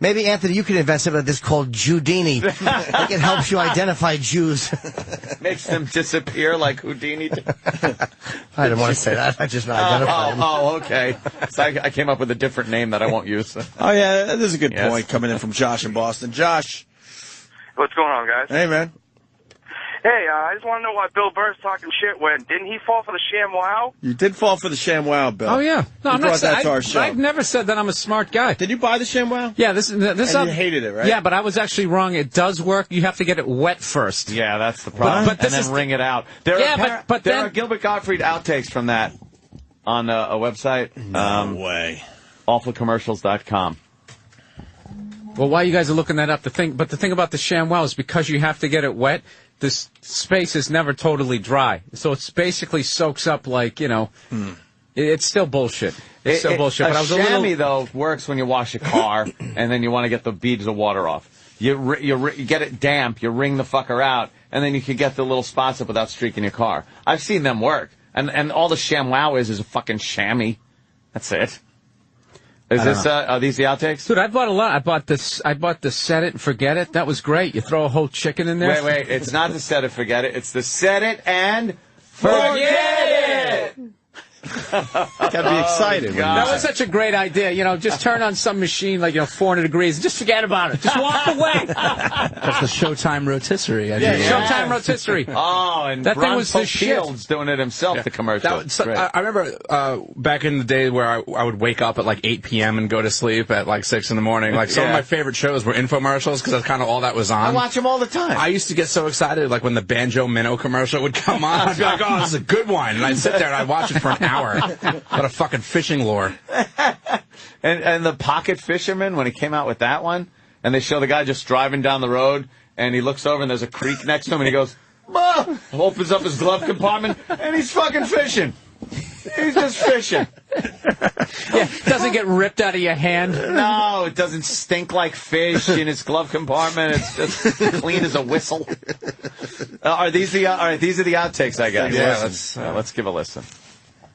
Maybe, Anthony, you could invent something like this called Judini. Like it helps you identify Jews. Makes them disappear like Houdini did. I didn't want to say that. I just meant identify them. Oh, okay. So I came up with a different name that I won't use. Oh, yeah, that is a good Yes. point coming in from Josh in Boston. Josh. What's going on, guys? Hey, man. Hey, I just want to know why Bill Burr's talking shit when didn't he fall for the ShamWow? You did fall for the ShamWow, Bill. Oh, yeah. No, You I'm brought not that to our show. I've never said that I'm a smart guy. Did you buy the ShamWow? Yeah, this And you hated it, right? Yeah, but I was actually wrong. It does work. You have to get it wet first. Yeah, that's the problem. But this and then is- wring it out. There Yeah, are, but there then- are Gilbert Gottfried outtakes from that on a website. No way. Awfulcommercials.com. Well, while you guys are looking that up, the thing about the ShamWow is because you have to get it wet, this space is never totally dry. So it's basically soaks up like, it's still bullshit. It's still bullshit. But I was a chamois, little... though, works when you wash a car and then you want to get the beads of water off. You get it damp, you wring the fucker out, and then you can get the little spots up without streaking your car. I've seen them work. And all the ShamWow is a fucking chamois. That's it. Are these the outtakes? Dude, I bought a lot. I bought the set it and forget it. That was great. You throw a whole chicken in there. Wait. It's not the set it, forget it. It's the set it and forget it. Gotta be excited. when That you was such a great idea. Just turn on some machine like 400 degrees and just forget about it. Just walk away. That's the Showtime rotisserie. Showtime rotisserie. Oh, and that thing was the shit. Fields doing it himself. The commercial. I remember back in the day where I would wake up at like 8 p.m. and go to sleep at like 6 in the morning. Like some of my favorite shows were infomercials because that's kind of all that was on. I watch them all the time. I used to get so excited like when the Banjo Minnow commercial would come on. I'd be like, oh, this is a good one. And I'd sit there and I'd watch it for an hour. What a fucking fishing lure. And the Pocket Fisherman, when he came out with that one, and they show the guy just driving down the road, and he looks over and there's a creek next to him, and he goes, "Bah!" Opens up his glove compartment, and he's fucking fishing. He's just fishing. It doesn't get ripped out of your hand. No, it doesn't stink like fish in his glove compartment. It's just clean as a whistle. Are these the outtakes I got? Yeah, let's give a listen.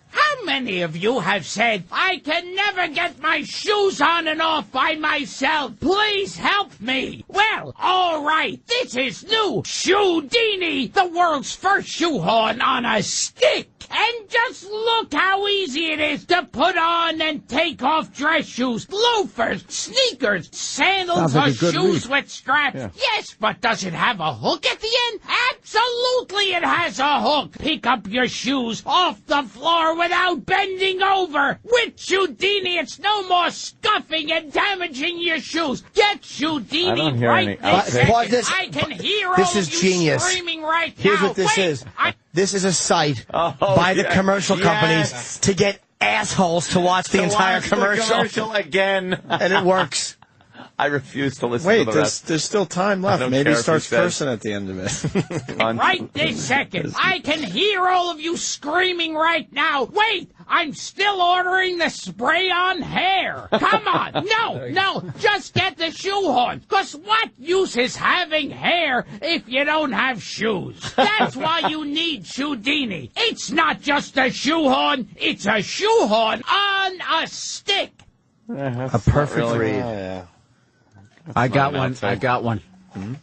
How many of you have said, I can never get my shoes on and off by myself? Please help me. Well, all right. This is new Shoe-Dini, the world's first shoehorn on a stick. And just look how easy it is to put on and take off dress shoes, loafers, sneakers, sandals, Sounds like or a good shoes read. with straps. Yeah. Yes, but does it have a hook at the end? Absolutely it has a hook. Pick up your shoes off the floor without bending over. With Shoe-Dini, it's no more scuffing and damaging your shoes. Get I don't Shoe-Dini hear right any this outtakes. second. Pause this. I can hear This all is of you genius. screaming right Here's now. what this Wait, is. This is a site by the yeah. commercial companies Yes. to get assholes to watch the entire Watch the commercial. commercial again. And it works. I refuse to listen Wait, to the rest. there's still time I left. don't Maybe care he if starts he says- cursing at the end of it. Right this second, I can hear all of you screaming right now. Wait, I'm still ordering the spray-on hair. Come on, no, just get the shoehorn. Because what use is having hair if you don't have shoes? That's why you need Shoedini. It's not just a shoehorn, it's a shoehorn on a stick. A perfect read. Yeah. I got one. I got one.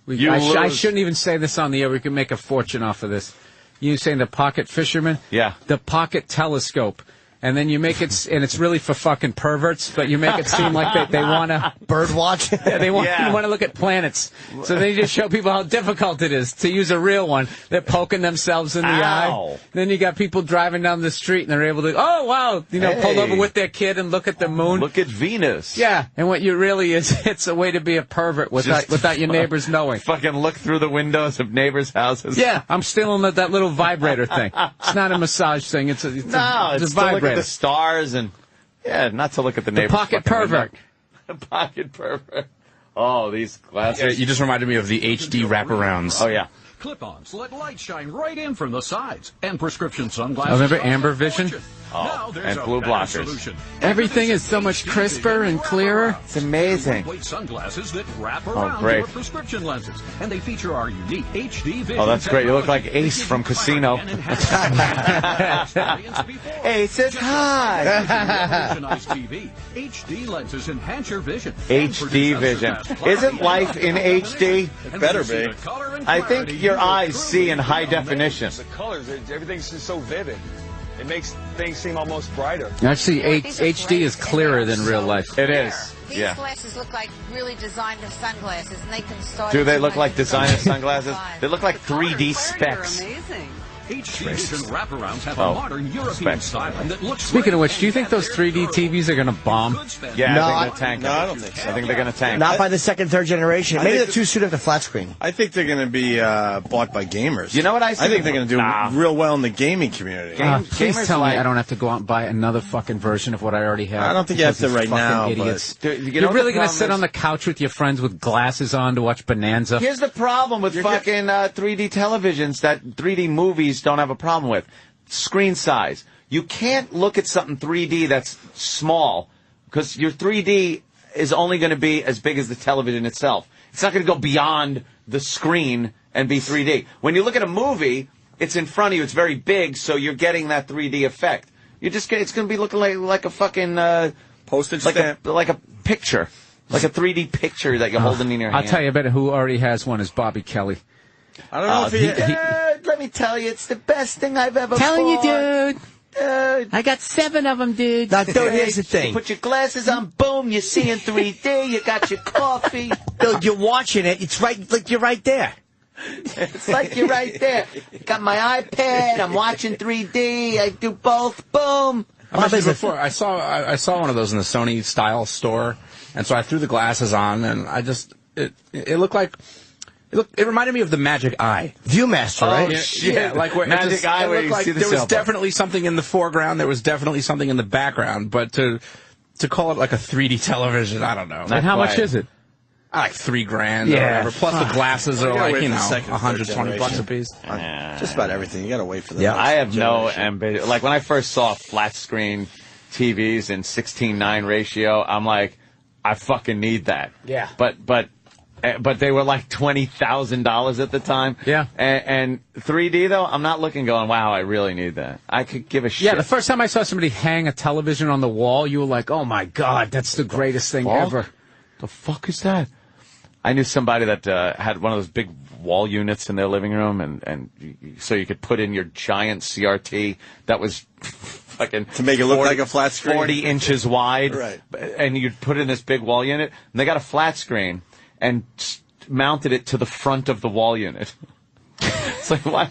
I shouldn't even say this on the air. We can make a fortune off of this. You saying the pocket fisherman? Yeah. The pocket telescope. And then you make it, and it's really for fucking perverts, but you make it seem like they want to bird watch. Yeah, they want to look at planets. So they just show people how difficult it is to use a real one. They're poking themselves in the eye. Then you got people driving down the street and they're able to, oh wow, pull over with their kid and look at the moon. Look at Venus. Yeah, and what you really is, it's a way to be a pervert without your neighbors knowing. Fucking look through the windows of neighbors' houses. Yeah, I'm stealing that little vibrator thing. It's not a massage thing. It's a vibrator. Look at the stars and not to look at the neighbor's pocket pervert. The pocket pervert. Oh, these glasses. You just reminded me of the HD wraparounds. Oh yeah. Clip-ons let light shine right in from the sides, and prescription sunglasses. Oh, remember Amber Vision? Oh, and blue blockers. Everything is so much crisper and clearer. It's amazing. Weight sunglasses that wrap around great. your prescription lenses, and they feature our unique HD vision. Oh, that's great. You look like Ace from Casino. Ace says hi. TV. HD lenses enhance your vision. HD vision. Isn't life in HD? It better be. I think your eyes see in high definition. The colors, everything's just so vivid. It makes things seem almost brighter. Actually, HD is clearer than real life. It is. These glasses look like really designer sunglasses, and they can start. Do they look like designer sunglasses? They look like 3D specs. Amazing. HD vision wraparounds have a modern European styling that looks. Speaking of which, do you think those 3D TVs are going to bomb? Yeah, No, I think they're tanking. No, I don't think so. I think they're going to tank. Not by the second, third generation. Maybe think they're too soon at the flat screen. I think they're going to be bought by gamers. You know what I think they're going to do real well in the gaming community. Please tell me I don't have to go out and buy another fucking version of what I already have. I don't think you have to right now. Idiots. But You're really going to sit on the couch with your friends with glasses on to watch Bonanza? Here's the problem with fucking 3D televisions that 3D movies don't have a problem with. Screen size. You can't look at something 3D that's small because your 3D is only going to be as big as the television itself. It's not going to go beyond the screen and be 3D. When you look at a movie, it's in front of you. It's very big, so you're getting that 3D effect. It's going to be looking like a fucking postage stamp, like a picture, like a 3D picture that you're holding in your hand. I'll tell you, I bet who already has one is Bobby Kelly. I don't know if he let me tell you, it's the best thing I've ever Telling you, bought. dude. I got 7 of them, dude. Now, dude, here's the thing. You put your glasses on, boom, you see in 3D, you got your coffee. Dude, you're watching it. It's right, like you're right there. It's like you're right there. Got my iPad, I'm watching 3D, I do both, boom. I mentioned before, I saw one of those in the Sony style store, and so I threw the glasses on, and it looked like. It reminded me of the Magic Eye. Viewmaster, right? Yeah, like where Magic Eye, where you see the there was sailboat. definitely something in the foreground. There was definitely something in the background. But to call it like a 3D television, I don't know. And how much is it? Like $3,000 or Yeah. whatever. Plus the glasses are like, wait you for know, the second, third $120 a piece. just about everything. You got to wait for the Yeah. next I have no generation. ambition. Like when I first saw flat screen TVs in 16:9 ratio, I'm like, I fucking need that. Yeah. But they were like $20,000 at the time. Yeah. And 3D though, I'm not looking going, wow, I really need that. I could give a shit. Yeah, the first time I saw somebody hang a television on the wall, you were like, oh my God, that's the greatest thing ever. The fuck is that? I knew somebody that had one of those big wall units in their living room, and so you could put in your giant CRT that was fucking To make it look like a flat screen. 40 inches wide. Right. And you'd put it in this big wall unit, and they got a flat screen and mounted it to the front of the wall unit. It's like, why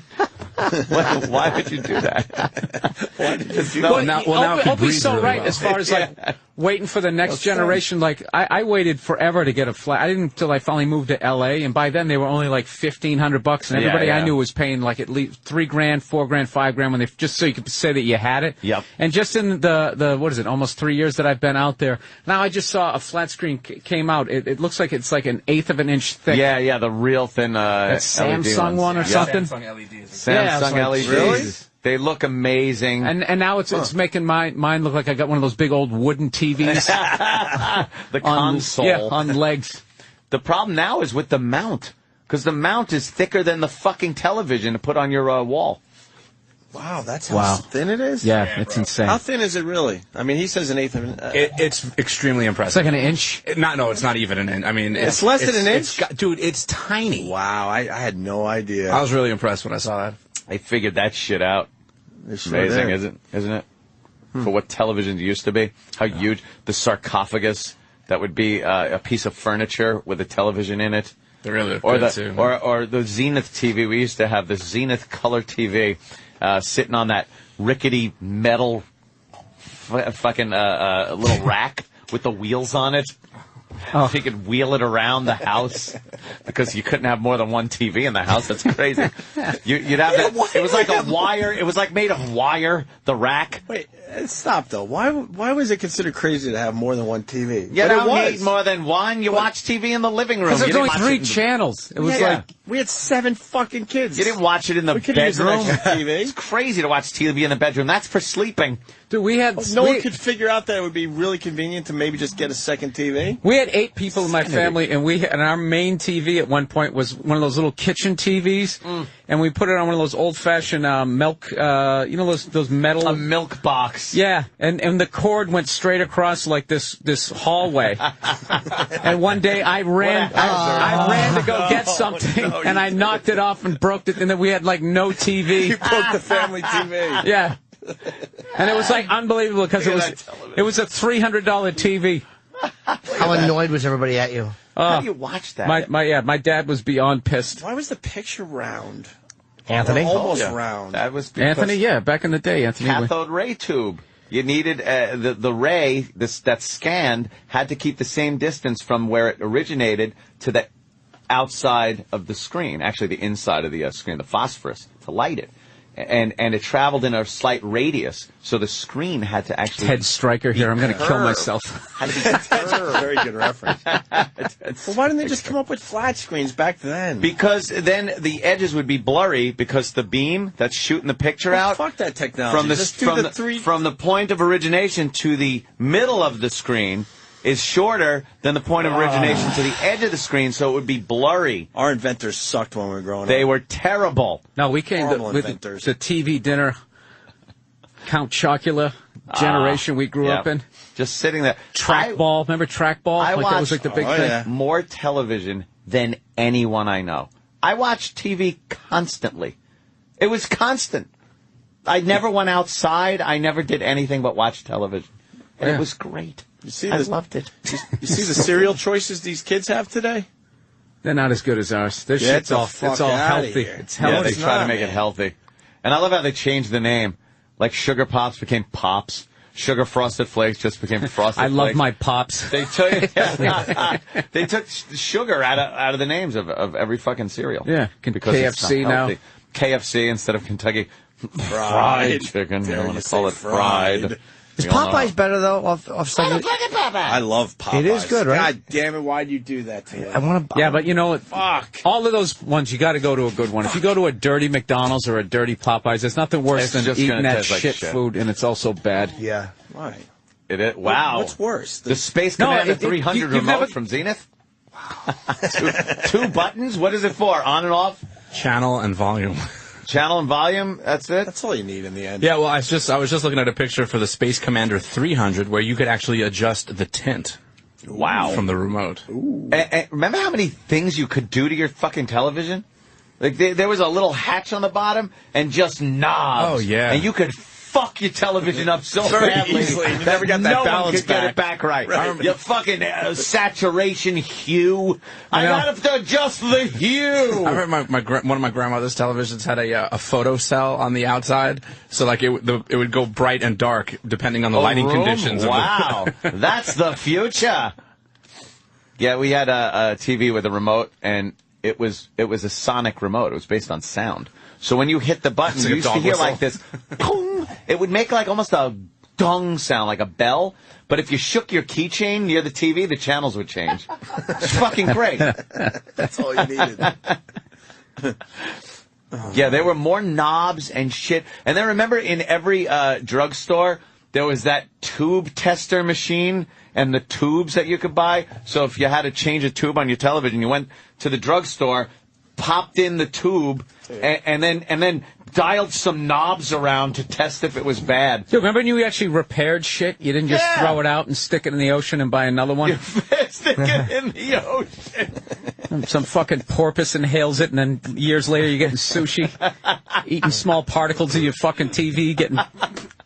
Why would you do that? Why did you do Well, that? now Opie's so right as far as like waiting for the next generation. Like I waited forever to get a flat. I didn't until I finally moved to L.A. and by then they were only like $1,500, and everybody I knew was paying like at least $3,000, $4,000, $5,000 when they just so you could say that you had it. Yep. And just in the what is it? Almost 3 years that I've been out there. Now I just saw a flat screen came out. It looks like it's like an eighth of an inch thick. Yeah, the real thin. That Samsung one or something. Samsung LEDs. Samsung LEDs. Really? They look amazing. And now it's making mine look like I got one of those big old wooden TVs. The console. Yeah, on legs. The problem now is with the mount, because the mount is thicker than the fucking television to put on your wall. Wow, that's how thin it is? Yeah, it's insane. How thin is it really? I mean, he says an eighth of an... It's extremely impressive. It's like an inch? No, it's not even an inch. I mean... It's less than an inch? Dude, it's tiny. Wow, I had no idea. I was really impressed when I saw that. They figured that shit out. Sure Amazing, did. isn't it? For what televisions used to be. How huge. The sarcophagus, that would be a piece of furniture with a television in it. They really look or good, the too. or the Zenith TV. We used to have the Zenith color TV sitting on that rickety metal fucking little rack with the wheels on it. So you could wheel it around the house because you couldn't have more than one TV in the house. That's crazy. You'd have that. It was like a wire. It was like made of wire. The rack. Wait, stop though. Why was it considered crazy to have more than one TV? You don't need more than one. You watch TV in the living room. Because there's only 3 channels. It was like we had 7 fucking kids. You didn't watch it in the bedroom. It's crazy to watch TV in the bedroom. That's for sleeping. Dude, we had no one could figure out that it would be really convenient to maybe just get a second TV. We had 8 people in my family, and our main TV at one point was one of those little kitchen TVs, and we put it on one of those old-fashioned milk, those metal... A milk box. Yeah, and the cord went straight across like this hallway. And one day I ran to go get something, and I knocked it off and broke it, and then we had like no TV. You broke the family TV. Yeah. And it was like unbelievable because it was a $300 TV. How annoyed was everybody at you? How do you watch that? My dad was beyond pissed. Why was the picture round? Anthony? Or almost round. That was Anthony, yeah, back in the day, Anthony. Cathode ray tube. You needed the ray that scanned had to keep the same distance from where it originated to the outside of the screen, actually the inside of the screen, the phosphorus, to light it. And it traveled in a slight radius, so the screen had to actually... Ted Stryker here. I'm going to kill myself. That's a very good reference. Well, why didn't they just come up with flat screens back then? Because then the edges would be blurry because the beam that's shooting the picture out... Fuck that technology. From the point of origination to the middle of the screen is shorter than the point of origination to the edge of the screen, so it would be blurry. Our inventors sucked when we were growing up. They were terrible. No, we came with the TV dinner, Count Chocula generation we grew up in. Just sitting there. Trackball. Remember Trackball? That was like the big thing. Yeah. More television than anyone I know. I watched TV constantly. It was constant. I never went outside. I never did anything but watch television. And it was great. I loved it. You see the cereal choices these kids have today? They're not as good as ours. Their shit's all healthy. It's healthy. Yeah, they try to make it healthy. And I love how they changed the name. Like Sugar Pops became Pops. Sugar Frosted Flakes just became Frosted Flakes. I love my Pops. They took sugar out of the names of every fucking cereal. Yeah. Because KFC now. KFC instead of Kentucky Fried Chicken. You want to call it fried. Is Popeye's better, though, off something? I love Popeyes. It is good, right? God damn it, why'd you do that to me? Yeah, but you know what? Fuck. All of those ones, you got to go to a good one. If you go to a dirty McDonald's or a dirty Popeyes, there's nothing worse than eating that shit food, and it's also bad. Yeah. Why? It is. Wow. What's worse? The Space Commander 300 remote from Zenith? Two buttons? What is it for? On and off? Channel and volume. Channel and volume, that's it? That's all you need in the end. Yeah, well, I was just looking at a picture for the Space Commander 300 where you could actually adjust the tint. Wow. From the remote. And remember how many things you could do to your fucking television? Like there was a little hatch on the bottom and just knobs. Oh, yeah. And you could fuck your television up so Very badly easily. You never got that no balance one could get back. it back right. Right. Your fucking saturation hue. I have to adjust the hue. I remember one of my grandmother's televisions had a photo cell on the outside, so like it would go bright and dark depending on the lighting conditions. Wow, that's the future. Yeah, we had a TV with a remote, and it was a sonic remote. It was based on sound. So when you hit the button, you used to hear like this, pong. It would make like almost a gong sound, like a bell. But if you shook your keychain near the TV, the channels would change. It's fucking great. That's all you needed. Yeah, there were more knobs and shit. And then remember, in every drugstore, there was that tube tester machine and the tubes that you could buy. So if you had to change a tube on your television, you went to the drugstore, popped in the tube, and then dialed some knobs around to test if it was bad. Yo, remember when you actually repaired shit? You didn't just throw it out and stick it in the ocean and buy another one? Stick it in the ocean. Some fucking porpoise inhales it, and then years later you're getting sushi, eating small particles of your fucking TV, getting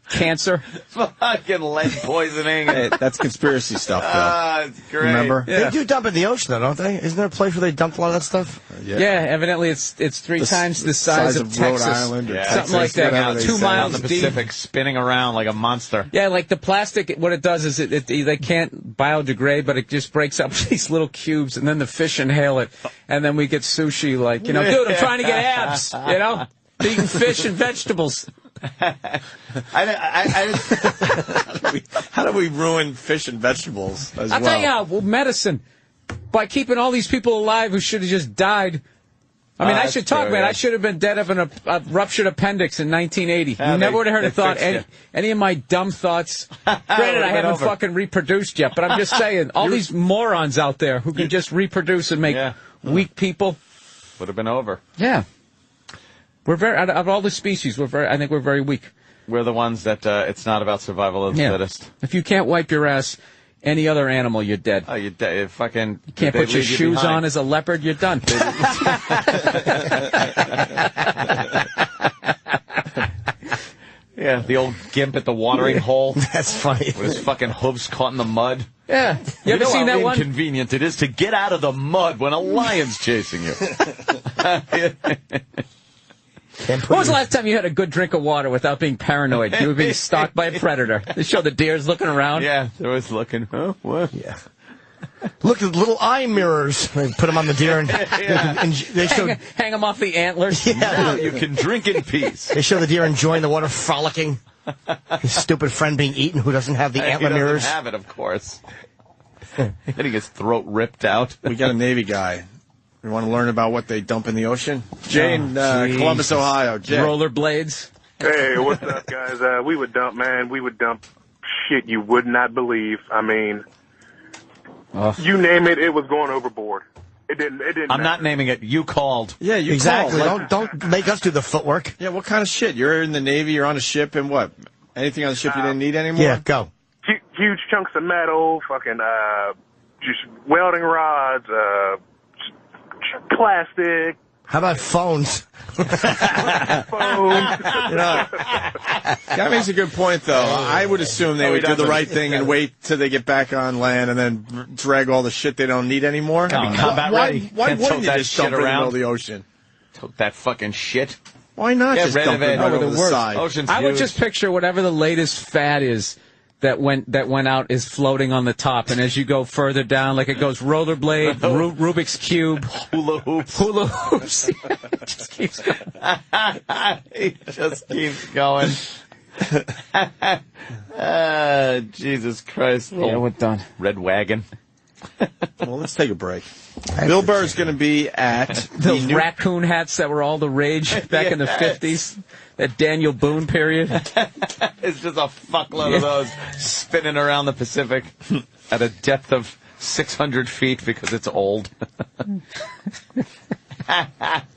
cancer. Fucking lead poisoning. Hey, that's conspiracy stuff, Bill. It's great. Remember? They do dump in the ocean, though, don't they? Isn't there a place where they dump a lot of that stuff? Yeah, evidently it's three times the size of Rhode Texas. Island or Something like that. 2 miles on the deep. Pacific, spinning around like a monster. Yeah, like the plastic, what it does is they can't biodegrade, but it just breaks up these little cubes, and then the fish inhale it, and then we get sushi like, dude, I'm trying to get abs, eating fish and vegetables. How do we ruin fish and vegetables as I'll well? tell you how, medicine, by keeping all these people alive who should have just died. I mean, I should talk, man. I should have been dead of a ruptured appendix in 1980. You never would have heard a thought. Any of my dumb thoughts. Granted, I haven't fucking reproduced yet, but I'm just saying, all these morons out there who can just reproduce and make weak people. Would have been over. Yeah. We're very, out of all the species, I think we're very weak. We're the ones that it's not about survival of the fittest. If you can't wipe your ass, any other animal, you're dead. Oh, you're dead. Fucking. You can't put your shoes on as a leopard, you're done. Yeah, the old gimp at the watering hole. That's funny. With his fucking hooves caught in the mud. Yeah. You ever seen that one? How inconvenient it is to get out of the mud when a lion's chasing you. When was the last time you had a good drink of water without being paranoid? You were being stalked by a predator. They show the deers looking around. Yeah, they're always looking. Oh, what? Yeah. Look at little eye mirrors. They put them on the deer and they show hang them off the antlers. Yeah. Now you can drink in peace. They show the deer enjoying the water, frolicking. His stupid friend being eaten who doesn't have the antler mirrors. He doesn't have it, of course. Getting his throat ripped out. We got a Navy guy. You want to learn about what they dump in the ocean? Jay in Columbus, Ohio. Jay. Rollerblades. Hey, what's up, guys? We would dump shit you would not believe. I mean, you name it, it was going overboard. It didn't. I'm not naming it. You called. Yeah, you exactly. called. Don't make us do the footwork. Yeah, what kind of shit? You're in the Navy, you're on a ship, and what? Anything on the ship you didn't need anymore? Yeah, go. Huge chunks of metal, fucking, just welding rods, plastic. How about phones? Guy makes a good point, though. I would assume they would do the right thing and wait till they get back on land and then drag all the shit they don't need anymore. Why wouldn't you just dump it in the middle of the ocetion? Took that fucking shit. Why not Get just rid dump of it it. right over the the worst. side? Ocean's I would huge. just picture whatever the latest fad is that went out is floating on the top, and as you go further down, like it goes rollerblade, Rubik's Cube, hula hoops. It just keeps going. He just keeps going. Jesus Christ. Yeah, we're done. Red wagon. Well, let's take a break. Bill Burr is going to be at Those raccoon hats that were all the rage back in the 50s. That Daniel Boone period. It's just a fuckload of those spinning around the Pacific at a depth of 600 feet because it's old.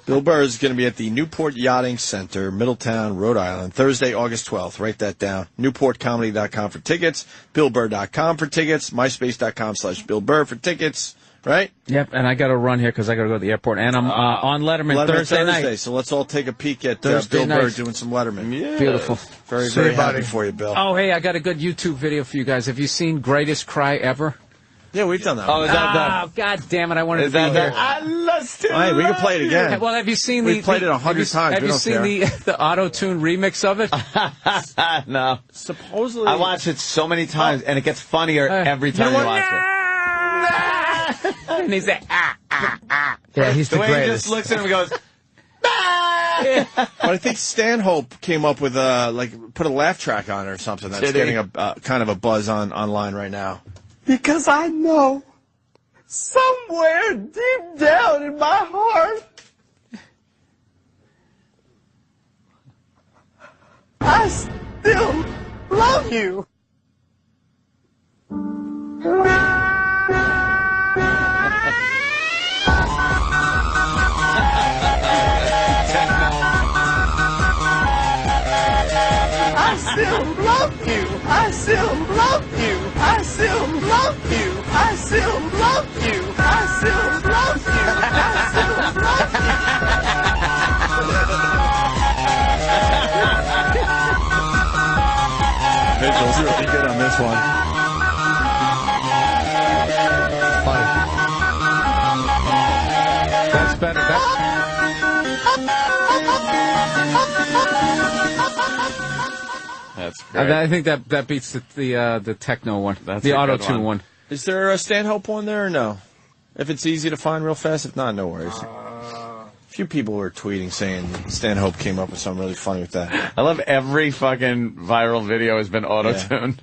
Bill Burr is going to be at the Newport Yachting Center, Middletown, Rhode Island, Thursday, August 12th. Write that down. NewportComedy.com for tickets, BillBurr.com for tickets, MySpace.com/Bill Burr for tickets. right? Yep, and I got to run here because I got to go to the airport. And I'm on Letterman Thursday night. So let's all take a peek at Thursday Bill Burr night. doing some Letterman. Yeah. Beautiful. Very, very happy for you, Bill. Oh, hey, I got a good YouTube video for you guys. Have you seen Greatest Cry Ever? Yeah, we've done that. Oh, is that Oh, God damn it, I wanted Is to be that here. I lost it. All right, we can play it again. Well, have you seen We've played it 100 times. Have We you don't seen care. the auto-tune remix of it? No. Supposedly. I watched it so many times, and it gets funnier every time you watch it. And he's like, Yeah, he's the The way he greatest. just looks at him and goes, But I think Stanhope came up with put a laugh track on it or something. That's Did he? getting a kind of a buzz online right now. Because I know somewhere deep down in my heart, I still love you. I still love you. I still love you. I still love you. I still love you. I still love you. I still love you. Vigil's really good on this one. that's better. That's great. I think that beats the techno one, That's the a good auto-tune one. Is there a Stanhope one there or no? If it's easy to find real fast, if not, no worries. A few people were tweeting saying Stanhope came up with something really funny with that. I love every fucking viral video has been auto-tuned.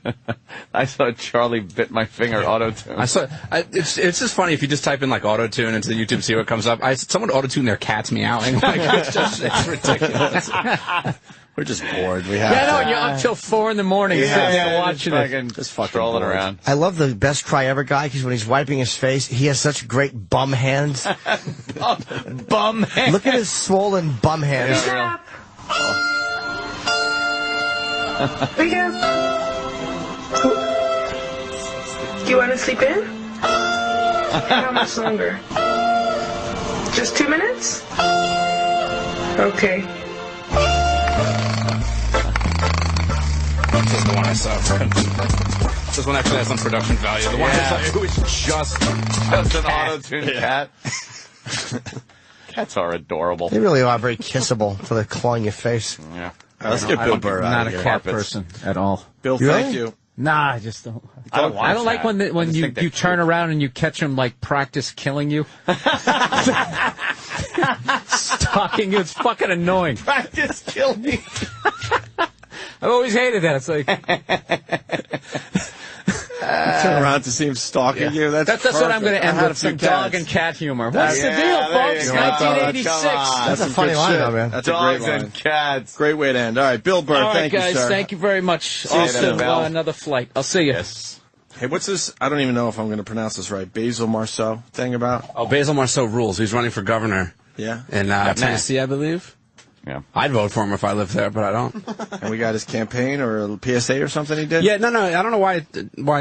I saw Charlie bit my finger auto-tuned. It's just funny if you just type in like auto-tune into YouTube, see what comes up. Someone auto-tuned their cats meowing. Like, it's ridiculous. We're just bored. We have Yeah, no, you're up till 4 in the morning sitting there watching it. Just fucking strolling bored. around. I love the best cry ever guy because when he's wiping his face, he has such great bum hands. Bum hands. Look at his swollen bum hands. Wake up. Do you want to sleep in? How much longer? Just 2 minutes? Okay. This is the one I saw. This one actually has some production value. The one I saw, it was just an auto-tuned cat. Cats are adorable. They really are very kissable for the clawing your face. Yeah. Let's get Bill Burr out Not of a here. cat person at all. Bill, Really? thank you. Nah, I just don't. I don't watch I don't like that. when I just you think they're turn around and you catch him like practice killing you. Stalking you. It's fucking annoying. Practice killing. I've always hated that. It's like Turn around to see him stalking you. That's what I'm going to end I had with. a few Some dog cats. and cat humor. What's Yeah, the deal, there folks? you go. 1986. Come on. That's a some funny good line, shit. though, man. That's a Dogs great line. and cats. Great way to end. All right, Bill Burr, All right, thank guys. you, sir. Thank you very much. you Also, later, Bill. another flight. I'll see you. Yes. Hey, what's this? I don't even know if I'm going to pronounce this right. Basil Marceaux thing about? Oh, Basil Marceaux rules. He's running for governor Yeah. in Tennessee, I believe. Yeah. I'd vote for him if I lived there, but I don't. And we got his campaign or a PSA or something he did? Yeah, no, I don't know why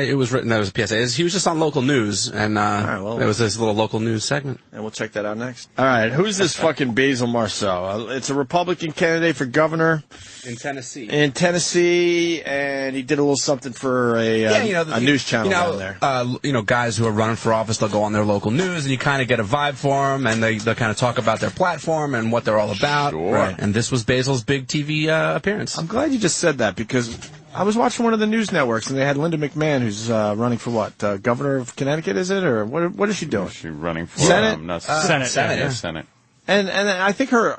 it was written that it was a PSA. He was just on local news, and it was this little local news segment. And we'll check that out next. All right, who's this fucking Basil Marceaux? It's a Republican candidate for governor In Tennessee. and he did a little something for a news channel down there. Guys who are running for office, they'll go on their local news, and you kind of get a vibe for them, and they'll kind of talk about their platform and what they're all about. Sure. Right. And this was Basil's big TV appearance. I'm glad you just said that because I was watching one of the news networks and they had Linda McMahon, who's running for what? Governor of Connecticut, is it? Or what is she doing? Is she running for Senate? Senate. Yeah. Senate. And I think her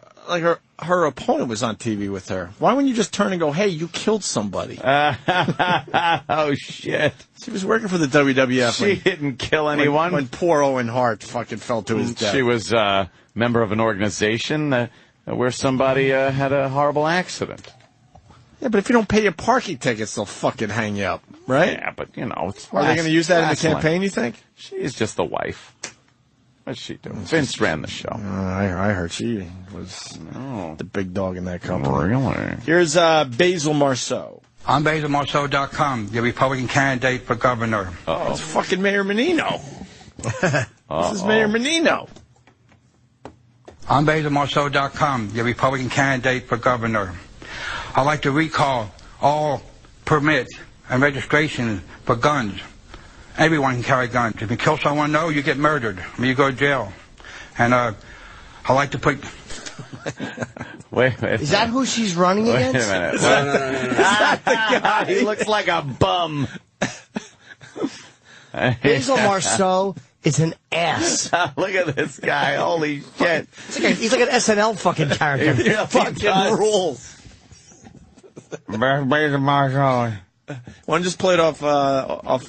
opponent was on TV with her. Why wouldn't you just turn and go, hey, you killed somebody? Oh, shit. She was working for the WWF. She didn't kill anyone. When poor Owen Hart fucking fell to his death. She was a member of an organization where somebody had a horrible accident. Yeah, but if you don't pay your parking tickets, they'll fucking hang you up, right? Yeah, but, it's Are they going to use that in the wrestling. campaign, you think? She's just the wife. What's she doing? Vince ran the show. I heard she was the big dog in that company. Really? Here's Basil Marceaux. I'm BasilMarceaux.com, the Republican candidate for governor. It's fucking Mayor Menino. This is Mayor Menino. I'm BasilMarceaux.com, your Republican candidate for governor. I'd like to recall all permits and registration for guns. Everyone can carry guns. If you kill someone, no, you get murdered. I mean, you go to jail. And I'd like to put... Wait. Is that who she's running against? Wait a minute. No. That's the guy. He looks like a bum. Basil Marceaux is an ass. Look at this guy. Holy shit. He's like an SNL fucking character. Yeah, fucking rules. Basil Marceaux. Want to just play it off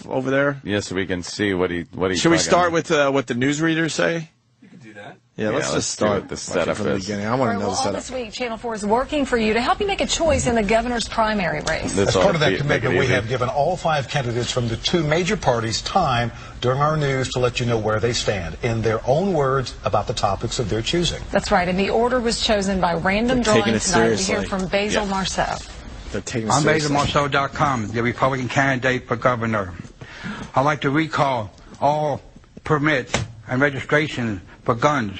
over there? Yes, so we can see what he. Should we start with what the newsreaders say? You can do that. Yeah, let's just start with the setup from the beginning. I want to know the All setup. this week, Channel 4 is working for you to help you make a choice in the governor's primary race. As part of that commitment, we have given all 5 candidates from the 2 major parties time during our news to let you know where they stand, in their own words, about the topics of their choosing. That's right, and the order was chosen by random drawing tonight. We hear from Basil Marceaux. They're taking I'm BasilMarceaux.com, your Republican candidate for governor. I'd like to recall all permits and registration for guns.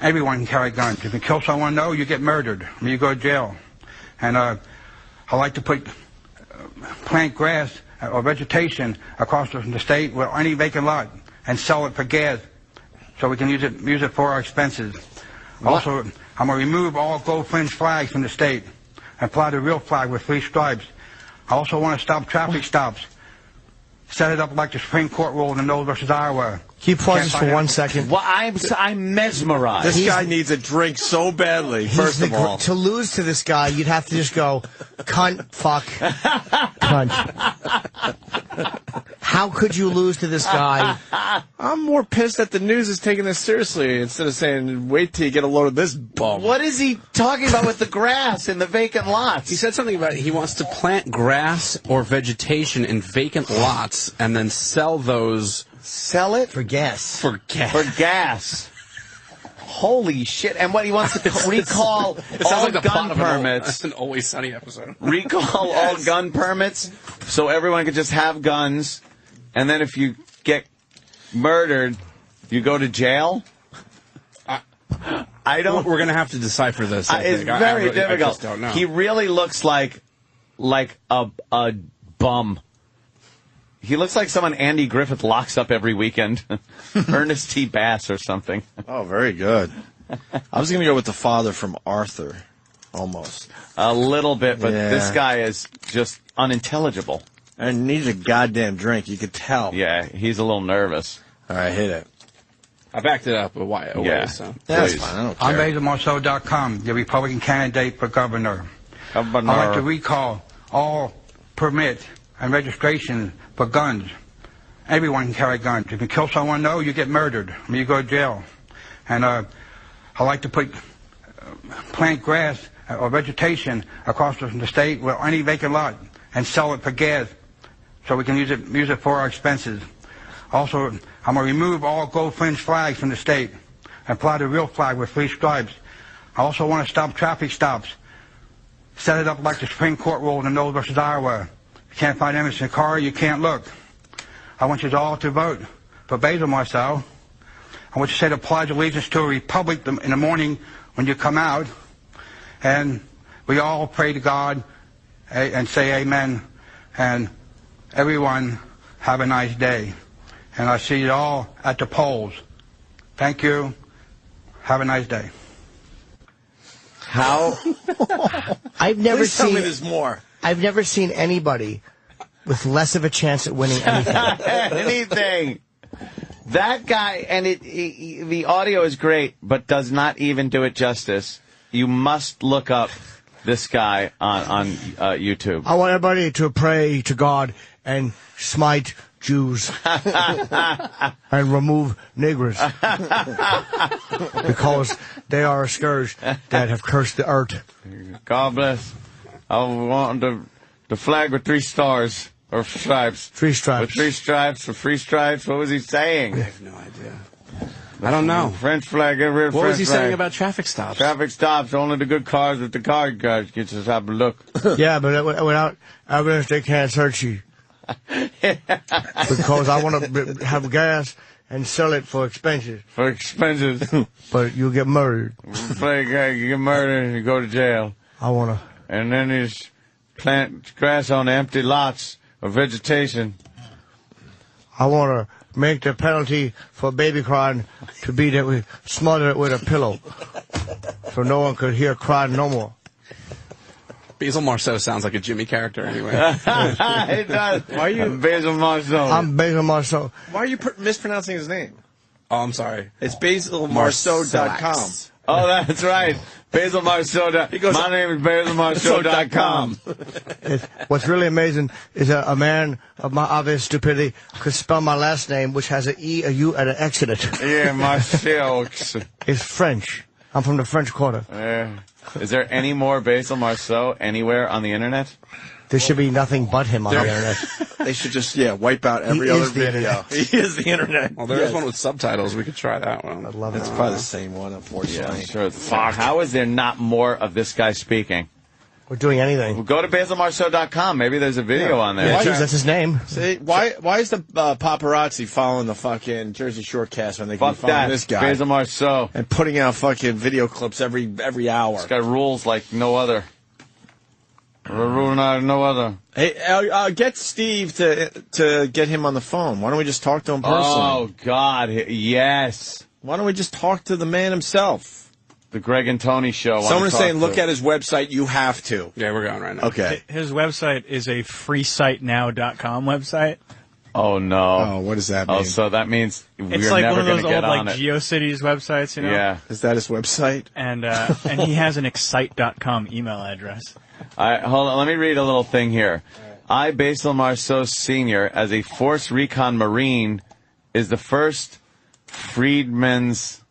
Everyone can carry guns. If you kill someone, no, you get murdered. I mean, you go to jail. And I'd like to plant grass or vegetation across the state with any vacant lot and sell it for gas so we can use it for our expenses. Also, I'm going to remove all gold fringe flags from the state and apply the real flag with 3 stripes. I also want to stop traffic stops. Set it up like the Supreme Court ruled in Knowles versus Iowa. Can you pause this for 1 second? Well, I'm mesmerized. This guy needs a drink so badly, first of all. To lose to this guy, you'd have to just go, cunt, fuck, cunt. How could you lose to this guy? I'm more pissed that the news is taking this seriously instead of saying, wait till you get a load of this bum. What is he talking about with the grass in the vacant lots? He said something about he wants to plant grass or vegetation in vacant lots and then sell those. Sell it? For gas. For gas. For gas. Holy shit. And what he wants to recall all like gun permits. That's an Always Sunny episode. Recall all gun permits so everyone could just have guns. And then if you get murdered, you go to jail? I don't... We're going to have to decipher this. It's very difficult. I just don't know. He really looks like a bum. He looks like someone Andy Griffith locks up every weekend. Ernest T. Bass or something. Oh, very good. I was going to go with the father from Arthur, almost. A little bit, but this guy is just unintelligible. And needs a goddamn drink, you could tell. Yeah, he's a little nervous. All right, hit it. I backed it up away, so. That's fine, I don't care. I'm BasilMarceaux.com, your Republican candidate for governor. I'd like to recall all permits and registration for guns. Everyone can carry guns. If you kill someone, no, you get murdered. I mean, you go to jail. And I'd like to plant grass or vegetation across the state with any vacant lot and sell it for gas so we can use it for our expenses. Also, I'm going to remove all gold fringe flags from the state and apply the real flag with 3 stripes. I also want to stop traffic stops. Set it up like the Supreme Court ruled in Knowles versus Iowa. You can't find evidence in the car, you can't look. I want you all to vote for Basil Marceaux. I want you to say the Pledge of Allegiance to a Republic in the morning when you come out. And we all pray to God and say amen. And everyone have a nice day. And I see you all at the polls. Thank you. Have a nice day. How? I've never Please tell seen me there's more. I've never seen anybody with less of a chance at winning anything. Anything. That guy, and the audio is great, but does not even do it justice. You must look up this guy on YouTube. I want everybody to pray to God and smite Jews and remove niggers because they are a scourge that have cursed the earth. God bless. I want the flag with 3 stars or stripes. 3 stripes. With 3 stripes or 3 stripes. What was he saying? I have no idea. I don't know. French flag. What was he saying about traffic stops? Traffic stops. Only the good cars with the card guys get to have a look. Yeah, but without evidence, they can't search you. Because I want to have gas and sell it for expenses. For expenses. But you'll get murdered. You get murdered and you go to jail. I want to. And then you plant grass on empty lots of vegetation. I want to make the penalty for baby crying to be that we smother it with a pillow so no one could hear crying no more. Basil Marceaux sounds like a Jimmy character anyway. It does. Why are you Basil Marceaux? I'm Basil Marceaux. Why are you mispronouncing his name? Oh, I'm sorry. It's BasilMarceaux.com. Oh, that's right. BasilMarceaux. He goes, my name is BasilMarceaux.com. What's really amazing is that a man of my obvious stupidity could spell my last name, which has an E, a U, and an X in it. Yeah, Marceaux. It's French. I'm from the French Quarter. Is there any more Basil Marceaux anywhere on the internet? There should be nothing but him on the internet. They should just, wipe out every other video. He is the internet. Well, there is one with subtitles. We could try that one. I'd love it. It's probably the same one, unfortunately. Yeah, sure. Fuck. How is there not more of this guy speaking? We're doing anything. Well, go to BasilMarceaux.com. Maybe there's a video on there. Yeah, that's his name. See, why is the paparazzi following the fucking Jersey Shore cast when they can Fuck follow that. this guy? Basil Marceaux. And putting out fucking video clips every hour. This guy rules like no other. No other. Hey, get Steve to get him on the phone. Why don't we just talk to him personally? Oh, God, yes. Why don't we just talk to the man himself? The Greg and Tony Show. Someone's saying, look at his website. You have to. Yeah, we're going right now. Okay. His website is a freesitenow.com website. Oh, no. Oh, what does that mean? Oh, so that means it's we're like never one of those old like GeoCities websites, you know? Yeah. Is that his website? And he has an excite.com email address. Hold on, let me read a little thing here. I, Basil Marceaux Sr., as a Force Recon Marine, is the first freedman's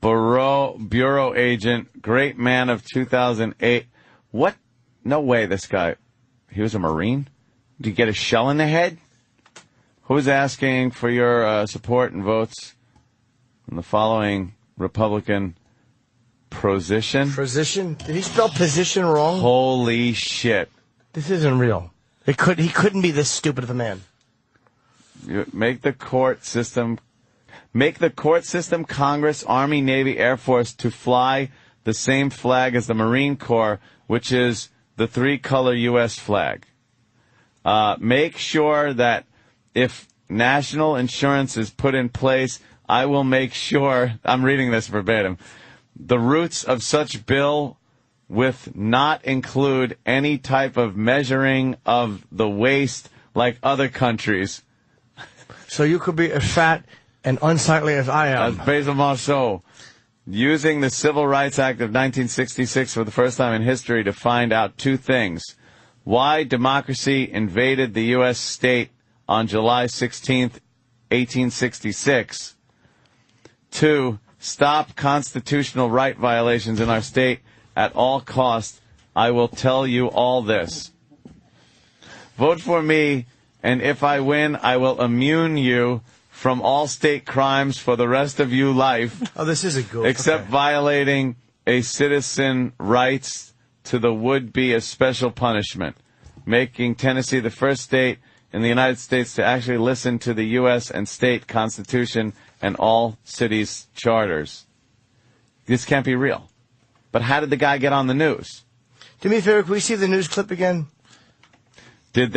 bureau agent, great man of 2008. What? No way, this guy. He was a Marine? Did he get a shell in the head? Who's asking for your support and votes in the following Republican position? Position? Did he spell position wrong? Holy shit. This isn't real. He couldn't be this stupid of a man. Make the court system, Congress, Army, Navy, Air Force to fly the same flag as the Marine Corps, which is the three-color U.S. flag. Make sure that if national insurance is put in place, I will make sure, I'm reading this verbatim, the roots of such bill with not include any type of measuring of the waist like other countries. So you could be as fat and unsightly as I am. As Basil Marceaux, using the Civil Rights Act of 1966 for the first time in history to find out two things. Why democracy invaded the U.S. state on July 16th, 1866. 2. Stop constitutional right violations in our state at all costs. I will tell you all this. Vote for me, and if I win, I will immune you from all state crimes for the rest of your life. Oh, this is a good. Except violating a citizen rights to the would-be a special punishment, making Tennessee the first state in the United States to actually listen to the U.S. and state constitution and all cities' charters. This can't be real. But how did the guy get on the news? Do me a favor, can we see the news clip again? Did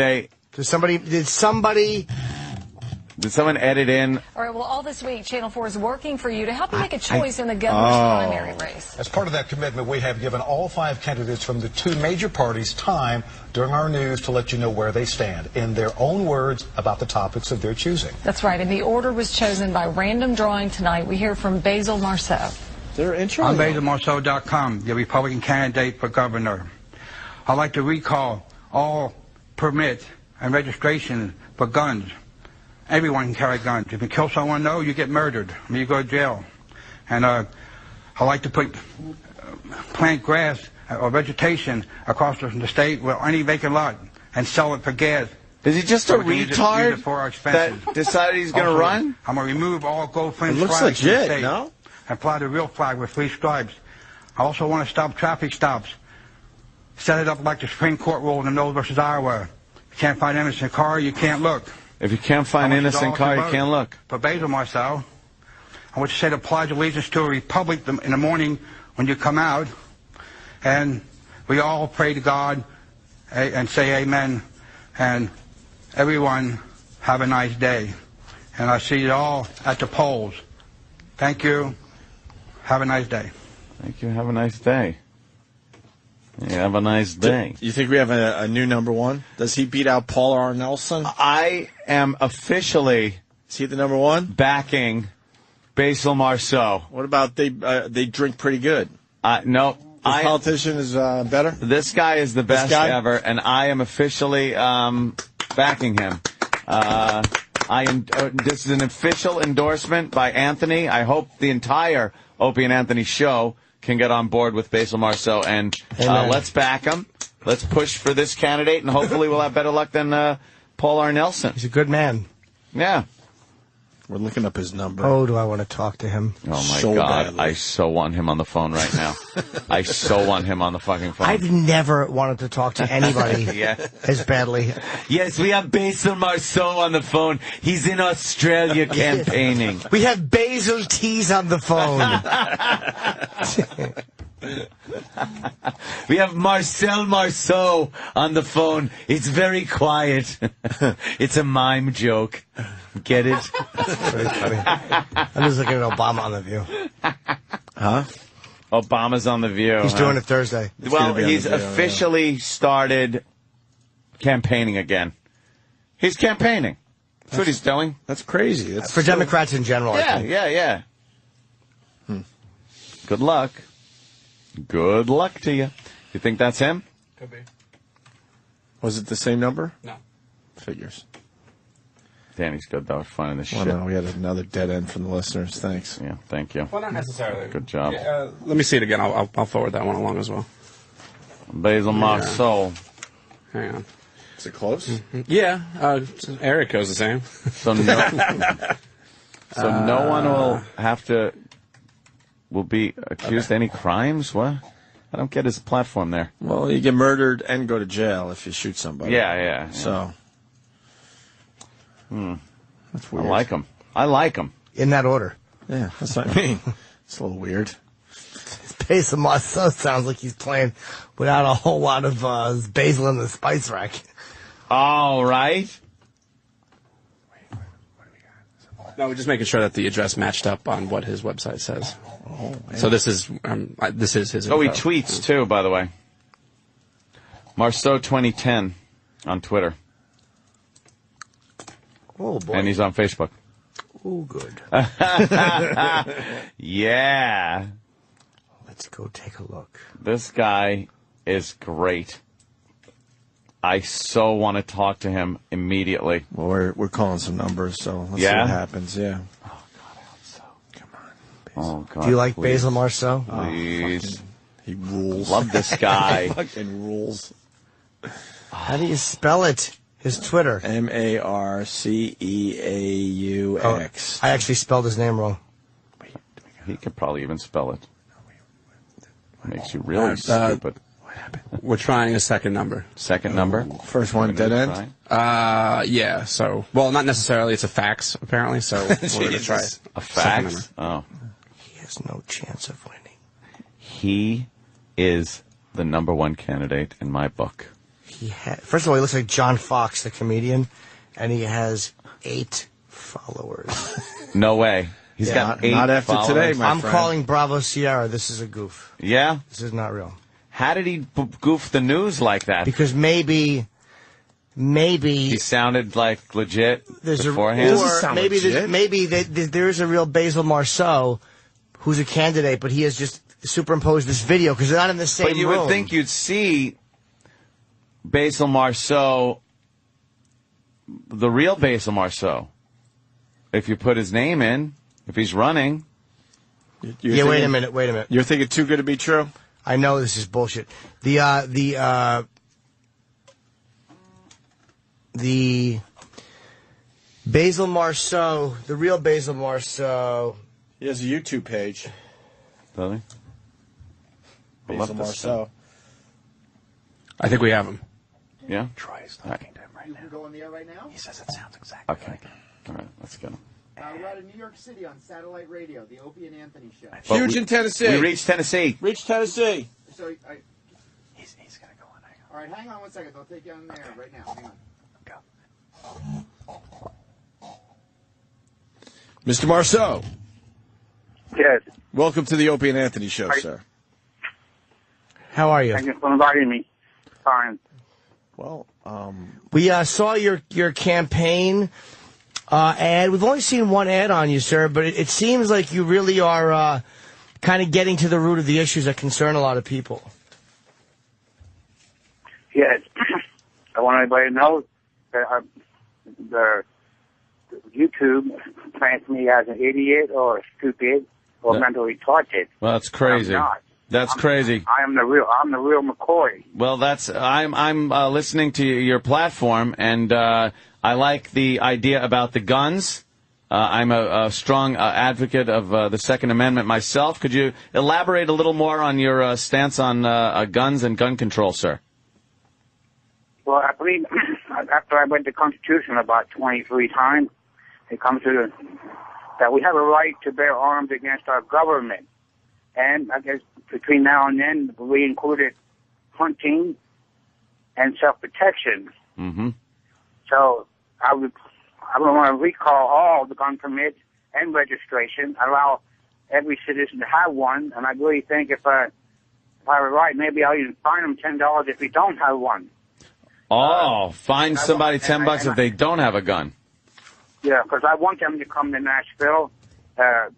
someone edit in? All right, well, all this week, Channel 4 is working for you to help you make a choice in the governor's primary race. As part of that commitment, we have given all 5 candidates from the 2 major parties time during our news to let you know where they stand, in their own words, about the topics of their choosing. That's right, and the order was chosen by random drawing tonight. We hear from Basil Marceaux. I'm BasilMarceaux.com, the Republican candidate for governor. I'd like to recall all permit and registration for guns. Everyone can carry guns. If you kill someone, no, you get murdered. I mean, you go to jail. And I like to plant grass or vegetation across the state with any vacant lot and sell it for gas. Is he just a retard that decided he's going to run? I'm going to remove all gold flint flags from the legit, state no? and fly the real flag with 3 stripes. I also want to stop traffic stops. Set it up like the Supreme Court ruled in Knowles versus Iowa. You can't find evidence in a car, you can't look. If you can't find innocent car, you can't look. For Basil Marceaux, I want you to say the Pledge of Allegiance to a Republic in the morning when you come out. And we all pray to God and say amen. And everyone have a nice day. And I see you all at the polls. Thank you. Have a nice day. Thank you. Have a nice day. Yeah, have a nice day. You think we have a new number one? Does he beat out Paul R. Nelson? I am officially... Is he the number one? Backing Basil Marceaux. What about they drink pretty good? No. This politician is better? This guy is the best ever, and I am officially backing him. This is an official endorsement by Anthony. I hope the entire Opie and Anthony show can get on board with Basil Marceaux, and let's back him. Let's push for this candidate, and hopefully we'll have better luck than Paul R. Nelson. He's a good man. Yeah. We're looking up his number. Oh, do I want to talk to him? Oh, my God. Badly. I so want him on the phone right now. I so want him on the fucking phone. I've never wanted to talk to anybody as badly. Yes, we have Basil Marceaux on the phone. He's in Australia campaigning. We have Basil Tees on the phone. We have Marceaux on the phone. It's very quiet. It's a mime joke. Get it? That's very funny. I'm just looking at Obama on The View. Huh? Obama's on The View. He's doing it Thursday. Well, he's officially started campaigning again. He's campaigning. That's what he's doing. That's crazy. That's for Democrats in general, Yeah, I think. yeah. Good luck. Good luck to you. You think that's him? Could be. Was it the same number? No. Figures. Danny's good, though, at finding this Well, shit. no, we had another dead end from the listeners. Thanks. Yeah, thank you. Well, not necessarily. Good job. Yeah, let me see it again. I'll forward that one along as well. Basil Marceaux. Hang on. Is it close? Mm-hmm. Yeah. Eric goes the same. So no one will have to... will be accused of any crimes? What? I don't get his platform there. Well, you get murdered and go to jail if you shoot somebody. Yeah. So... That's weird. I like him. In that order. Yeah, that's what I mean. It's a little weird. Basil Marceaux sounds like he's playing without a whole lot of basil in the spice rack. All right. No, we're just making sure that the address matched up on what his website says. Oh, so this is his. Oh, he info. tweets too, by the way. Marceaux 2010 on Twitter. Oh boy. And he's on Facebook. Oh, good. Yeah. Let's go take a look. This guy is great. I so want to talk to him immediately. Well, we're calling some numbers, so let's see what happens. Yeah. Oh God, I hope so. Come on. Oh God. Do you like please. Basil Marceaux? Please. He rules. Love this guy. Fucking rules. How do you spell it? His Twitter. Marceaux. I actually spelled his name wrong. He could probably even spell it. Makes you really stupid. What happened? We're trying a second number. Second number? First one, dead end? Yeah, so... Well, not necessarily. It's a fax, apparently, so we're going to try it. A fax? Oh. He has no chance of winning. He is the number one candidate in my book. First of all, he looks like John Fox, the comedian, and he has 8 followers. No way. He's got 8 Not after followers. today, my I'm friend. calling Bravo Sierra. This is a goof. Yeah? This is not real. How did he goof the news like that? Because maybe he sounded like legit beforehand. Maybe there is a real Basil Marceaux who's a candidate, but he has just superimposed this video because they're not in the same room. But you would think you'd see Basil Marceaux, the real Basil Marceaux, if you put his name in, if he's running. Wait a minute. You're thinking too good to be true? I know this is bullshit. The Basil Marceaux, the real Basil Marceaux. He has a YouTube page. Does he? Basil Marceaux. I think we have him. Yeah? Troy is talking to him right now. You can go on the air right now? He says it sounds exactly Okay. like it. All right, let's go. We're out of New York City on satellite radio, the Opie and Anthony show. Huge in Tennessee. We reached Tennessee. Reached Tennessee. So, He's going to go on. all right, hang on 1 second. I'll take you on the air right now. Hang on. Go. Mr. Marceaux. Yes. Welcome to the Opie and Anthony show, sir. How are you? Thank you for inviting me. Fine. Well, we saw your campaign ad. We've only seen one ad on you, sir, but it seems like you really are kind of getting to the root of the issues that concern a lot of people. Yes. I want everybody to know that the YouTube plants me as an idiot or stupid or mentally retarded. Well, that's crazy. I'm not. That's crazy. I'm the real McCoy. Well, I'm listening to your platform, and I like the idea about the guns. I'm a strong advocate of the Second Amendment myself. Could you elaborate a little more on your stance on guns and gun control, sir? Well, I believe after I read the Constitution about 23 times, it comes to that we have a right to bear arms against our government. And I guess between now and then, we included hunting and self-protection. Mm-hmm. So I would want to recall all the gun permits and registration, allow every citizen to have one. And I really think if I were right, maybe I'll even fine them $10 if we don't have one. Oh, fine somebody $10 if they don't have a gun. Yeah, because I want them to come to Nashville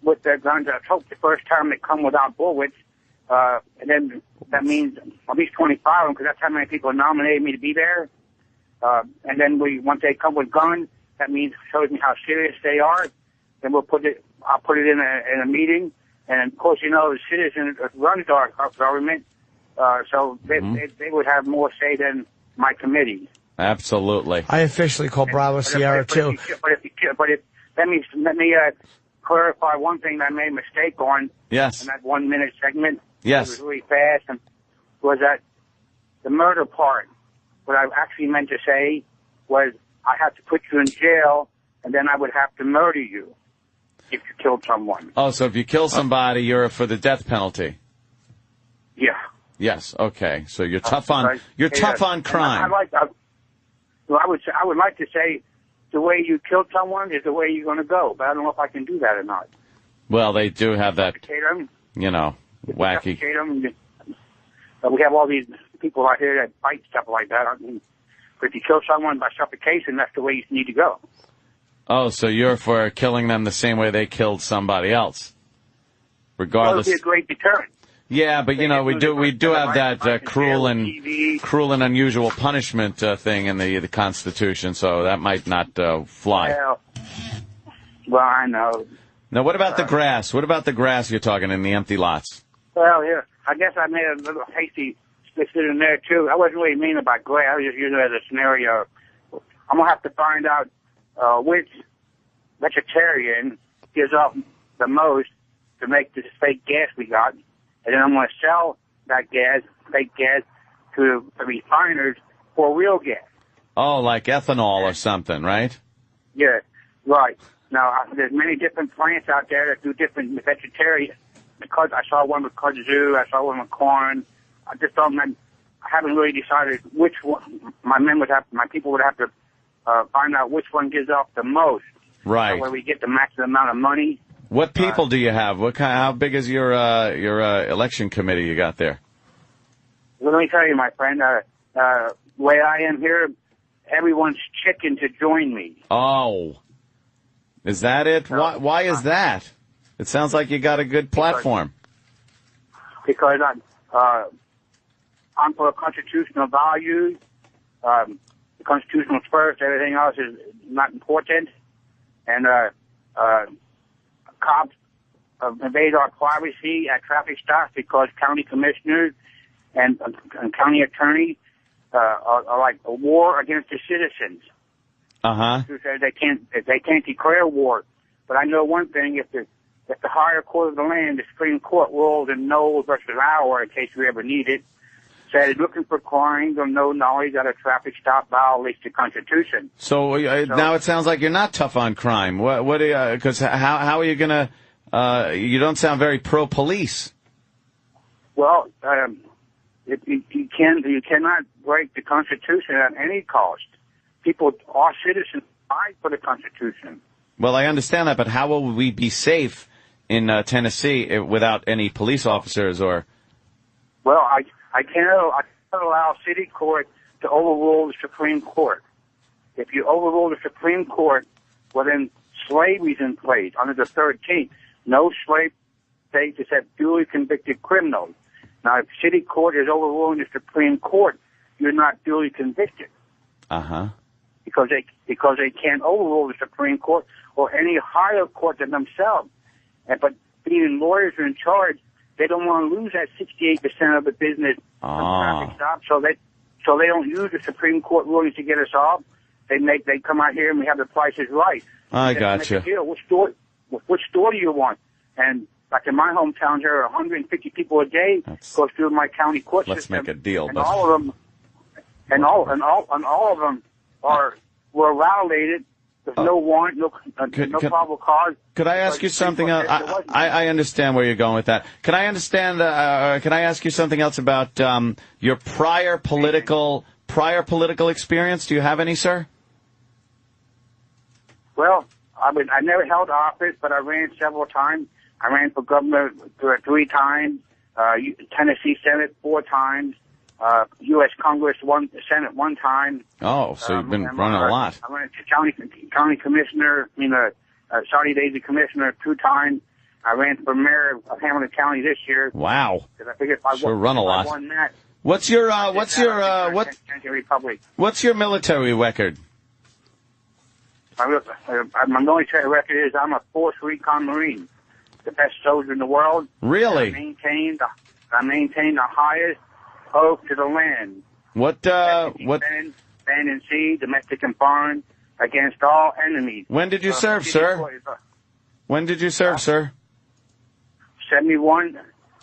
with their guns. I hope the first time they come without bullets, and then that means at least 25 of them, because that's how many people nominated me to be there. And then once they come with guns, that means shows me how serious they are. Then I'll put it in a meeting, and of course, the citizens run our government, so they would have more say than my committee. Absolutely. I officially call Bravo Sierra too. Let me clarify one thing that I made a mistake on. Yes. In that 1 minute segment. Yes. It was really fast, and was that the murder part. What I actually meant to say was I have to put you in jail, and then I would have to murder you if you killed someone. Oh, so if you kill somebody, you're for the death penalty. Yeah. Yes. Okay. So you're tough on crime. I would like to say the way you killed someone is the way you're going to go, but I don't know if I can do that or not. Well, they do have that, them, wacky. Them. We have all these people out here that fight stuff like that. But if you kill someone by suffocation, that's the way you need to go. Oh, so you're for killing them the same way they killed somebody else, regardless. Well, it would be a great deterrent. Yeah, but we do have that cruel and unusual punishment thing in the Constitution, so that might not fly. Well, I know. Now, what about the grass? What about the grass you're talking in the empty lots? Well, yeah, I guess I made a little hasty decision in there too. I wasn't really meaning about grass. I was just using it as a scenario. I'm gonna have to find out which vegetarian gives up the most to make this fake gas we got. And then I'm going to sell that gas, fake gas, to the refiners for real gas. Oh, like ethanol or something, right? Yeah, right. Now, there's many different plants out there that do different vegetarian. Because I saw one with kudzu, I saw one with corn. I haven't really decided which one. My people would have to find out which one gives off the most. Right. That way we get the maximum amount of money. What people do you have? How big is your election committee you got there? Well, let me tell you, my friend, the way I am here, everyone's chicken to join me. Oh. Is that it? Why is that? It sounds like you got a good platform. Because I'm for constitutional values. The Constitution's first. Everything else is not important. And cops invade our privacy at traffic stops because county commissioners and county attorneys are like a war against the citizens. Who says they can't declare war. But I know one thing: if the higher court of the land, the Supreme Court, rules in Knowles versus Auer, in case we ever need it, said looking for crimes or no knowledge that a traffic stop violates the Constitution. So now it sounds like you're not tough on crime. What? Because how are you gonna? You don't sound very pro-police. Well, you cannot break the Constitution at any cost. All citizens fight for the Constitution. Well, I understand that, but how will we be safe in Tennessee without any police officers or? Well, I cannot allow city court to overrule the Supreme Court. If you overrule the Supreme Court, well then slavery's in place under the 13th. No slave states except duly convicted criminals. Now, if city court is overruling the Supreme Court, you're not duly convicted. Uh-huh. Because they can't overrule the Supreme Court or any higher court than themselves. But being lawyers are in charge, they don't want to lose that 68% of the business from traffic stops, so they don't use the Supreme Court rulings to get us off. They come out here and we have the prices right. I gotcha. Which store do you want? And like in my hometown, there are 150 people a day go through my county court Let's system. make a deal. And all of them were violated. There's no warrant, no probable cause. Could I ask you something else? I understand where you're going with that. Can I ask you something else about your prior political experience? Do you have any, sir? Well, I never held office, but I ran several times. I ran for governor 3 times, Tennessee Senate 4 times, U.S. Congress Senate 1 time. Oh, so you've been running a lot. I ran to county commissioner, Saudi Daisy commissioner 2 times. I ran for mayor of Hamilton County this year. Wow. I figured if I run a lot. won that, what's your military record? My military record is I'm a 4th Recon Marine, the best soldier in the world. Really? I maintain the highest oath to the land. Land and sea, domestic and foreign, against all enemies. When did you serve, sir? When did you serve, sir? 71,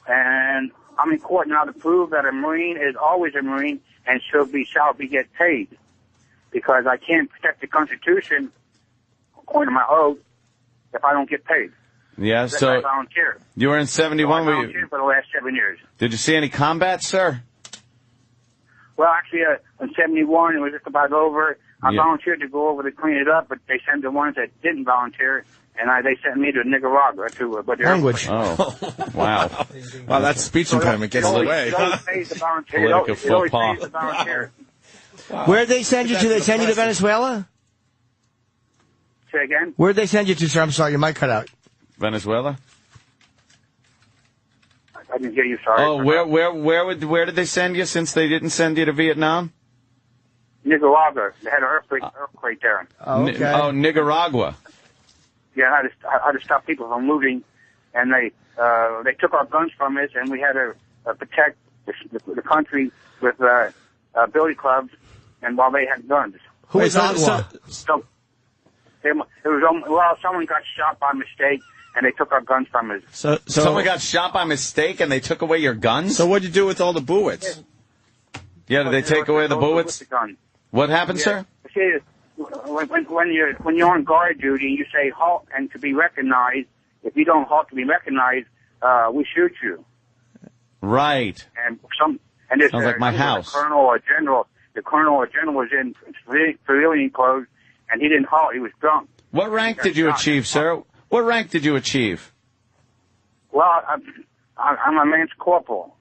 and I'm in court now to prove that a Marine is always a Marine and shall be get paid, because I can't protect the Constitution according to my oath if I don't get paid. Yeah, so I volunteer. You were in 71. So I volunteered for the last 7 years. Did you see any combat, sir? Well, actually, in 71, it was just about over. I volunteered to go over to clean it up, but they sent the ones that didn't volunteer, and they sent me to Nicaragua to language. Oh, wow. Wow, that speech impediment gets in the way. It always pays the volunteer. Political faux pas. The volunteer. Wow. Where'd they send you to? They send you to Venezuela? Say again? Where'd they send you to, sir? I'm sorry, your mic cut out. Venezuela? I didn't hear you, sorry. Oh, where did they send you since they didn't send you to Vietnam? Nicaragua. They had an earthquake there. Oh, okay. Nicaragua. Yeah, I had to stop people from moving, and they took our guns from us, and we had to protect the country with billy clubs, and while they had guns. Who is Agua? Someone got shot by mistake, and they took our guns from us. So someone got shot by mistake, and they took away your guns? So what'd you do with all the bullets? Yeah, did they take away the bullets? What happened, sir? See, when you're on guard duty, you say halt and to be recognized. If you don't halt to be recognized, we shoot you. Right. And sounds like my house. The colonel or general was in civilian clothes, and he didn't halt. He was drunk. What rank did you achieve, sir? What rank did you achieve? Well, I'm a lance corporal.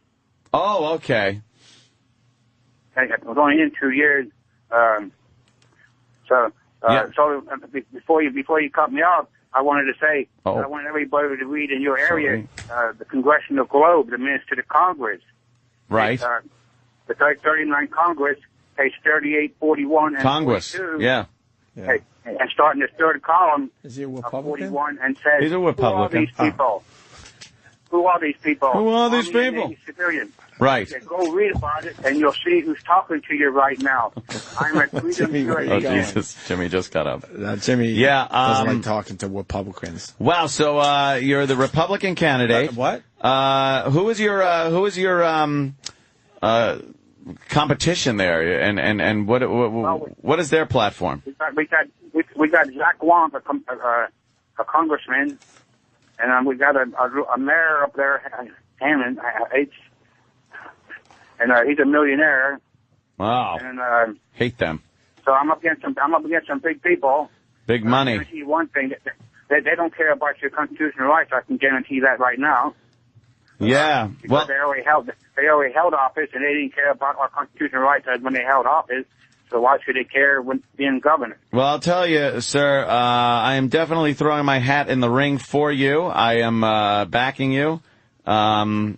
Oh, okay. I was only in 2 years. So before you cut me off, I wanted to say I want everybody to read in your area the Congressional Globe, the minutes to the Congress. Right. The 39 Congress, page 38, 41, and Congress. 42. Yeah. And starting the third column, is he a Republican? 41, and says, he's a Republican. Who are these people? Who are these people? Navy civilians. Right. Okay, go read about it, and you'll see who's talking to you right now. I'm at Freedom USA. Oh, Jesus. Jimmy just got up. Jimmy doesn't like talking to Republicans. Wow, so competition there? And what is their platform? We got Zach Wong, a congressman, and we got a mayor up there, Hammond, and he's a millionaire. Wow. And hate them. So I'm up against some big people. Big money. I guarantee one thing, they don't care about your constitutional rights. I can guarantee that right now. Yeah. Because they already held office, and they didn't care about our constitutional rights when they held office. So why should they care when being governor? Well, I'll tell you, sir, I am definitely throwing my hat in the ring for you. I am backing you in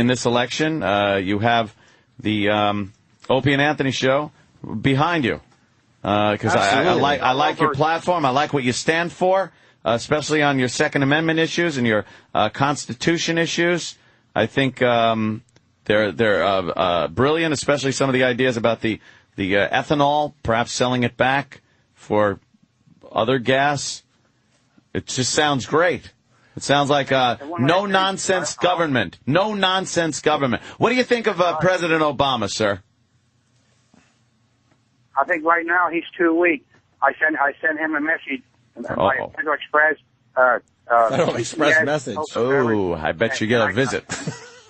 this election. You have the Opie and Anthony show behind you. Because I like your platform. I like what you stand for, especially on your Second Amendment issues and your Constitution issues. I think they're brilliant, especially some of the ideas about the ethanol, perhaps selling it back for other gas. It just sounds great. It sounds like no-nonsense government. No-nonsense government. What do you think of President Obama, sir? I think right now he's too weak. I sent him a message by Federal Express. Federal Express message. Oh, I bet you get a visit.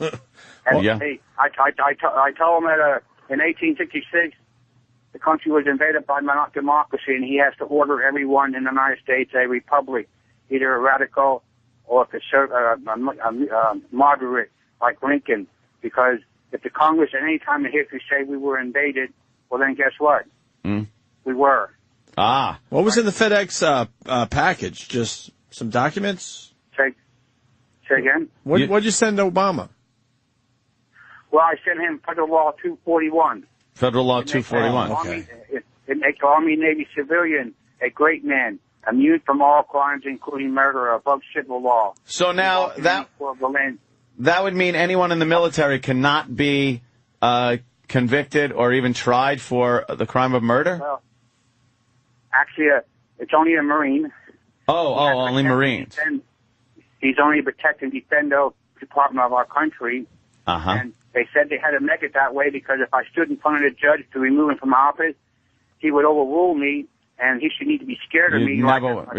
Yeah. I told him that in 1866 the country was invaded by democracy, and he has to order everyone in the United States a republic, either a radical or a moderate like Lincoln. Because if the Congress at any time in history say we were invaded, well, then guess what? We were. Ah. What was in the FedEx package? Just some documents? Say again? What'd you send to Obama? Well, I sent him Federal Law 241. Federal Law 241. Okay. It makes Army, Navy civilian a great man, immune from all crimes, including murder, above civil law. So now that would mean anyone in the military cannot be convicted or even tried for the crime of murder? Well, actually, it's only a Marine. Only Marines. He's only a protect and defend the department of our country. And they said they had to make it that way because if I stood in front of the judge to remove him from office, he would overrule me, and he should need to be scared of me. You don't want to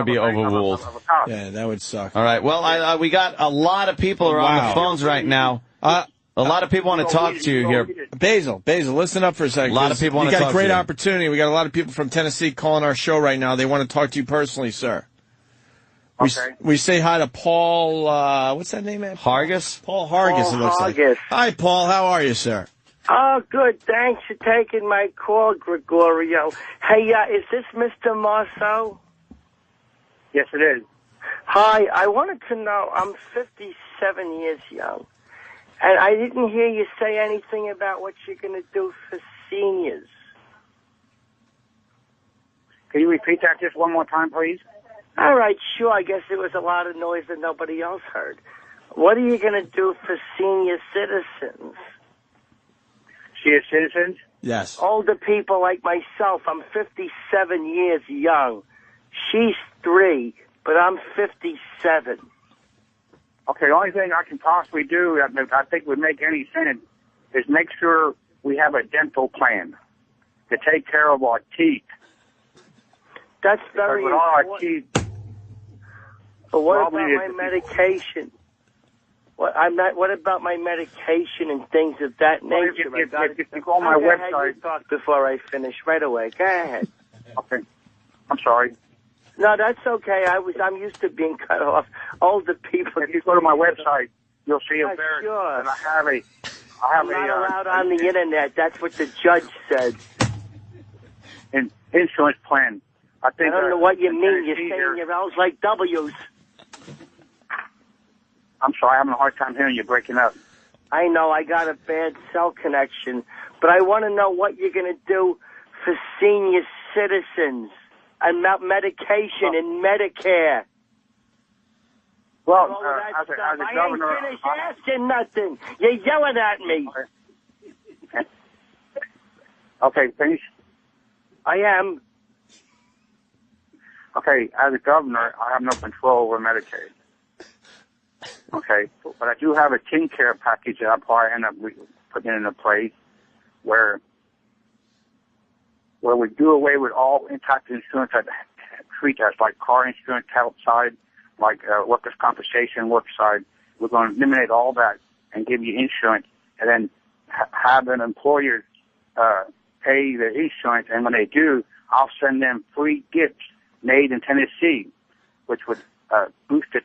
be overruled. Yeah, that would suck. All right. Well, we got a lot of people are on the phones right now. A lot of people want to talk to you here. Basil, listen up for a second. A lot of people want to talk to you. We got a great opportunity. We got a lot of people from Tennessee calling our show right now. They want to talk to you personally, sir. We say hi to Paul, what's that name, man? Hargis? Paul Hargis, it looks like. Hi, Paul. How are you, sir? Oh, good. Thanks for taking my call, Gregorio. Hey, is this Mr. Marceaux? Yes, it is. Hi, I wanted to know, I'm 57 years young, and I didn't hear you say anything about what you're going to do for seniors. Can you repeat that just one more time, please? All right, sure. I guess there was a lot of noise that nobody else heard. What are you going to do for senior citizens? Senior citizens? Yes. Older people like myself. I'm 57 years young. She's 3, but I'm 57. Okay, the only thing I can possibly do, I think would make any sense, is make sure we have a dental plan to take care of our teeth. That's very important. But what about my medication? What about my medication and things of that nature? If you go on my website... You talk before I finish. Right away. Go ahead. Okay. I'm sorry. No, that's okay. I'm used to being cut off. Older people... If you go to my website, you'll see a sure. And I have I'm not allowed on the Internet. That's what the judge said. An insurance plan. I don't know what you mean. You're saying your L's like W's. I'm sorry. I'm having a hard time hearing you breaking up. I know. I got a bad cell connection. But I want to know what you're going to do for senior citizens and medication and Medicare. Well, as a governor... I ain't finished asking nothing. You're yelling at me. Okay, finish. I am. Okay, as a governor, I have no control over Medicaid. Okay, but I do have a TennCare package that I'll probably end up putting into place where we do away with all types of insurance that treat us, like car insurance, health side, like workers' compensation, work side. We're going to eliminate all that and give you insurance, and then have an employer pay the insurance, and when they do, I'll send them free gifts made in Tennessee, which would boost the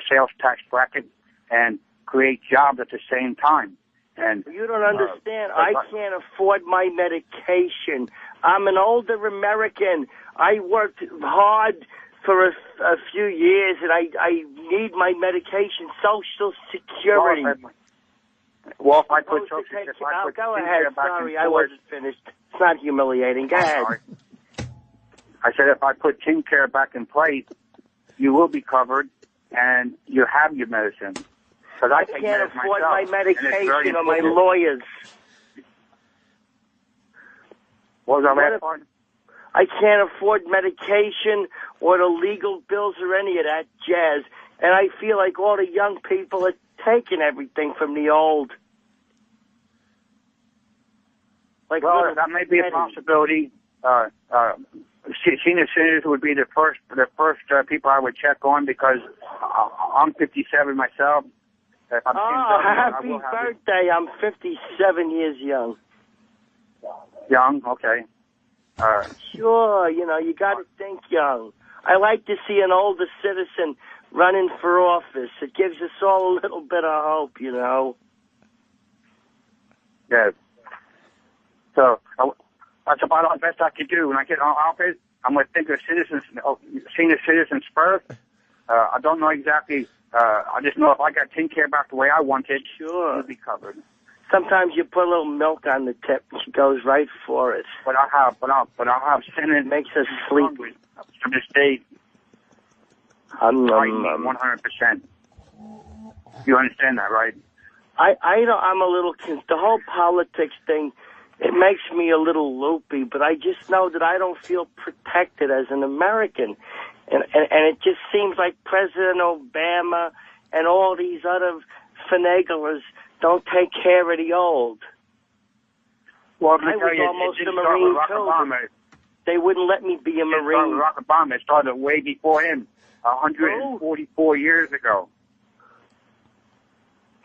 sales tax bracket and create jobs at the same time. And you don't understand. I can't afford my medication. I'm an older American. I worked hard for a few years, and I need my medication, Social Security. Well, if I put go ahead. Sorry, I wasn't finished. It's not humiliating. Go ahead. I said if I put TennCare back in place, you will be covered, and you have your medicine. Because I can't afford my medication or my lawyers. What was that last part? I can't afford medication or the legal bills or any of that jazz. And I feel like all the young people are taking everything from the old. Like, well, that may be a possibility. Senior citizens would be the first people I would check on, because I'm 57 myself. Happy birthday. I'm 57 years young. Young? Okay. Sure, you got to think young. I like to see an older citizen running for office. It gives us all a little bit of hope, Yeah. So that's about all the best I can do. When I get in office, I'm going to think of senior citizens first. I don't know exactly. I just know if I got TennCare back the way I want it, sure, it'll be covered. Sometimes you put a little milk on the tip, and she goes right for it. But I'll have Senate makes us sleepy. From the state. 100%. You understand that, right? I'm a little. The whole politics thing, it makes me a little loopy. But I just know that I don't feel protected as an American, and it just seems like President Obama and all these other finaglers don't take care of the old. Well, I was almost a Marine too. They wouldn't let me be a Marine. Barack Obama. It started way before him, 144 years ago.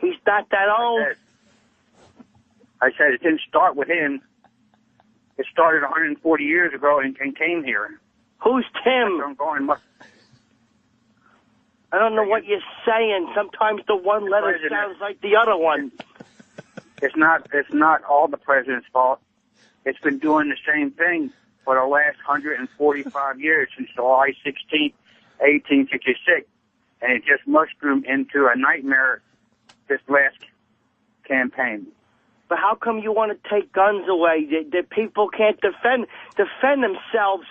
He's not that old. I said it didn't start with him. It started 140 years ago and came here. Who's Tim? I don't know what you're saying. Sometimes the one letter sounds like the other one. It's not all the president's fault. It's been doing the same thing for the last 145 years, since July 16th, 1866. And it just mushroomed into a nightmare this last campaign. But how come you want to take guns away? The people can't defend themselves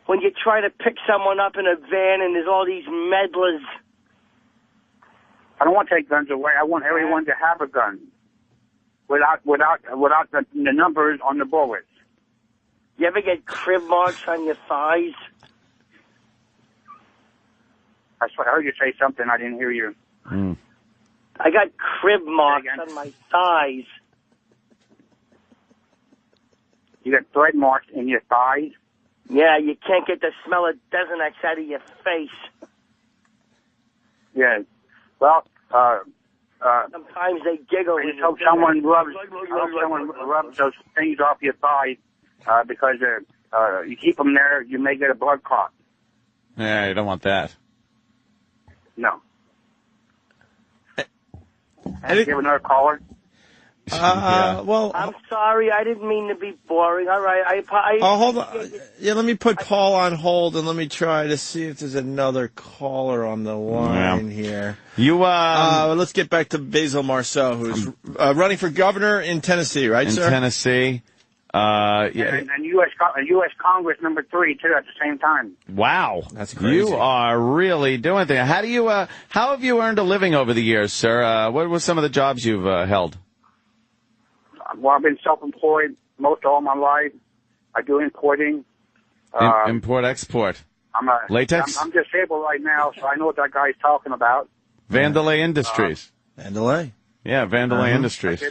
when you try to pick someone up in a van and there's all these meddlers. I don't want to take guns away. I want everyone to have a gun, without the numbers on the bullets. You ever get crib marks on your thighs? I heard you say something. I didn't hear you. I got crib marks on my thighs. You got thread marks in your thighs? Yeah, you can't get the smell of Desenex out of your face. Yeah. Well, sometimes they giggle. I just hope someone rubs those things off your thighs, because you keep them there, you may get a blood clot. Yeah, you don't want that. No. Do you have another caller? Well, I'm sorry. I didn't mean to be boring. All right. Hold on. Yeah, let me put Paul on hold, and let me try to see if there's another caller on the line here. Let's get back to Basil Marceaux, who's running for governor in Tennessee, right, sir? In Tennessee. And U.S. Congress number 3 too at the same time. Wow, that's crazy. You are really doing things. How have you earned a living over the years, sir? What were some of the jobs you've held? Well, I've been self-employed most all my life. I do importing. Import-export. Latex? I'm disabled right now, so I know what that guy's talking about. Vandalay Industries. Vandalay. Yeah, Vandalay Industries.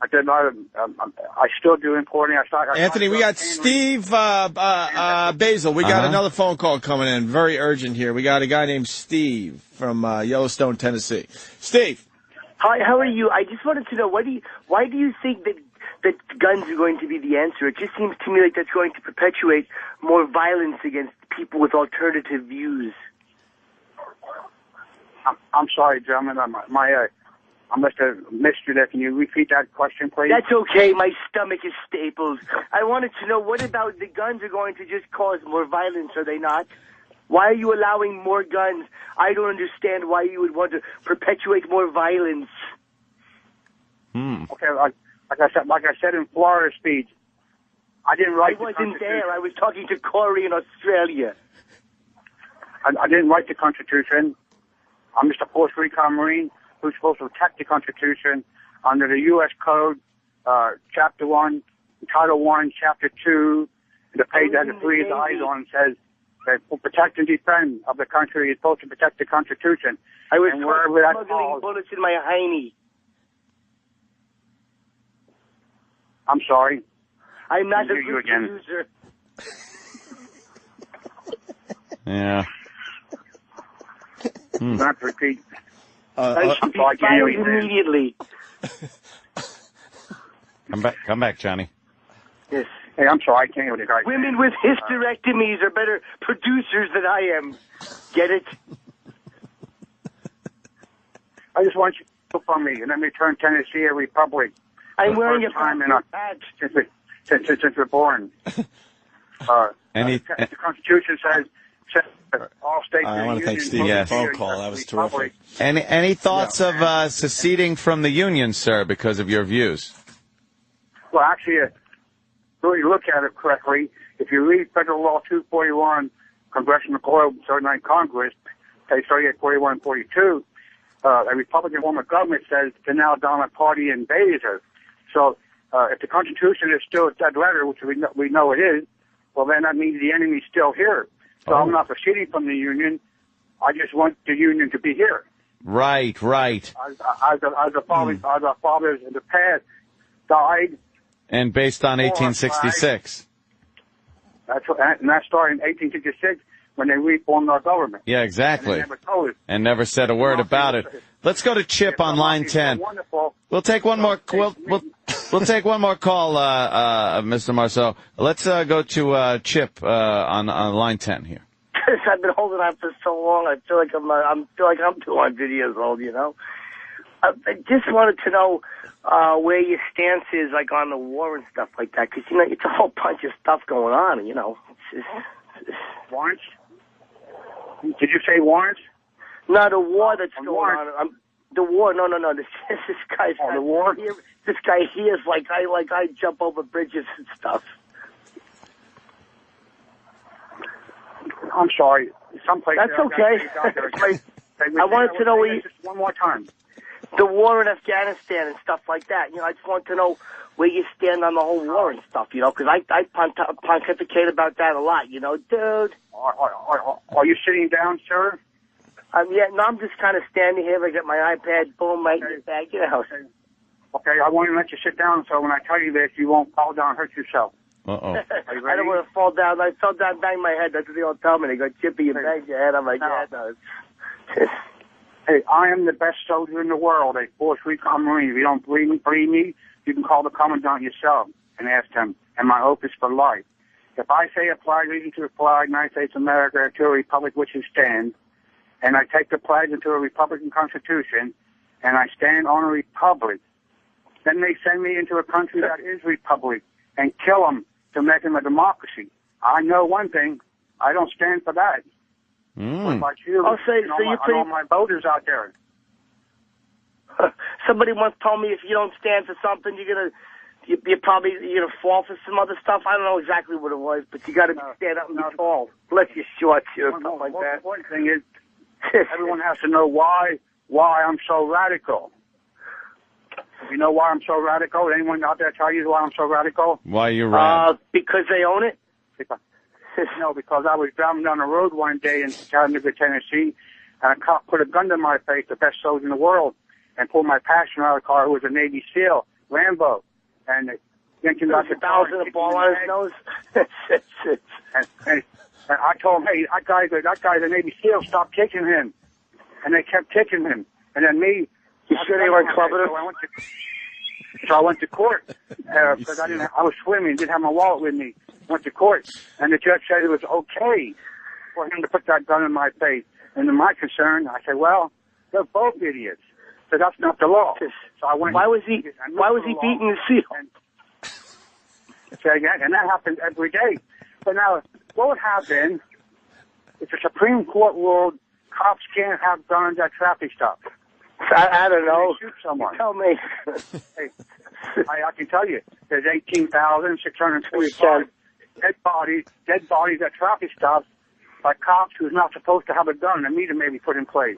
I still do importing. Anthony, we got Steve Basil. We got another phone call coming in. Very urgent here. We got a guy named Steve from Yellowstone, Tennessee. Steve. Hi, how are you? I just wanted to know, why do you think that guns are going to be the answer? It just seems to me like that's going to perpetuate more violence against people with alternative views. I'm sorry, gentlemen. I must have missed you there. Can you repeat that question, please? That's okay. My stomach is stapled. I wanted to know, what about the guns are going to just cause more violence, are they not? Why are you allowing more guns? I don't understand why you would want to perpetuate more violence. Okay, like I said in Florida speech, I didn't write the Constitution. I wasn't there. I was talking to Corey in Australia. I didn't write the Constitution. I'm just a Puerto Rican Marine who's supposed to protect the Constitution under the U.S. Code, Chapter 1, Title 1, Chapter 2. The page that has the three eyes on says that for protect and defend of the country, you're supposed to protect the Constitution. I was smuggling bullets in my hiney. I'm sorry. I'm not a good user. Yeah. Not to repeat. I should be fired immediately. Come back, Johnny. Yes. Hey, I'm sorry, I can't hear the guy. Women with hysterectomies are better producers than I am. Get it? I just want you to look on me and let me turn Tennessee a republic. I'm wearing a patch since we're born. The Constitution says all states. I want to thank Steve for the phone call. That was terrific. Any thoughts of seceding from the Union, sir, because of your views? Well, actually, really look at it correctly. If you read Federal Law 241, Congressional Code 39 Congress, page 38, 41, 42, a Republican form of government says the now dominant party invaded her. So if the Constitution is still a dead letter, which we know it is, well, then that means the enemy's still here. So I'm not proceeding from the Union. I just want the Union to be here. Right. As the fathers in the past died. And based on 1866. That started in 1866 when they reformed our government. Yeah, exactly. And never said a word about it. Let's go to Chip on line 10. We'll take one more. We'll take one more call, Mr. Marceaux. Let's go to Chip on line 10 here. I've been holding on for so long. I feel like I'm 200 years old. You know. I just wanted to know where your stance is, like on the war and stuff like that, because it's a whole bunch of stuff going on. You know. Warrants? Did you say warrants? No, the war that's going on. The war? No. This guy's the war. This guy here is like I jump over bridges and stuff. I'm sorry. Someplace. That's okay. I wanted to know just one more time. The war in Afghanistan and stuff like that. You know, I just want to know where you stand on the whole war and stuff. You know, because I pontificate about that a lot. You know, dude. Are you sitting down, sir? Yeah, no, I'm just kind of standing here. I got my iPad, boom, right in the bag, you know. Okay, I want to let you sit down so when I tell you this, you won't fall down and hurt yourself. Uh-oh. I don't want to fall down. I fell down, banged my head. That's what they all tell me. They go, Chippy, you banged your head. I'm like, yeah, no. Hey, I am the best soldier in the world, a Puerto Rican Marine. If you don't believe me, you can call the commandant yourself and ask him. And my oath is for life. If I say a pledge leading to the flag, United States of America, to a republic which is stand, and I take the pledge into a Republican Constitution, and I stand on a republic, then they send me into a country that is republic and kill them to make them a democracy. I know one thing. I don't stand for that. What about you? I'll say, all my voters out there. Somebody once told me if you don't stand for something, you're probably fall for some other stuff. I don't know exactly what it was, but you got to stand up and be tall. Bless your shorts or something like that. One thing is, everyone has to know why I'm so radical. You know why I'm so radical? Anyone out there tell you why I'm so radical? Why you're rad? Because they own it. No, because I was driving down the road one day in Chattanooga, Tennessee, and a cop put a gun to my face, the best soldier in the world, and pulled my passenger out of the car, who was a Navy SEAL, Rambo, and yanking out the $1,000 a ball on his nose. and I told him, hey, that guy's a Navy SEAL, stop kicking him. And they kept kicking him. And then me, you sure they weren't clubbing him? So I went to court because I was swimming, didn't have my wallet with me. Went to court, and the judge said it was okay for him to put that gun in my face. And to my concern, I said, well, they're both idiots. So that's not the law. So I went. Why was he beating the SEAL? And that happens every day. But now, what would happen if the Supreme Court ruled cops can't have guns at traffic stops? I don't know. Shoot someone. Tell me. Hey, I can tell you, there's 18,645 dead bodies at traffic stops by cops who's not supposed to have a gun, and meter may be put in place.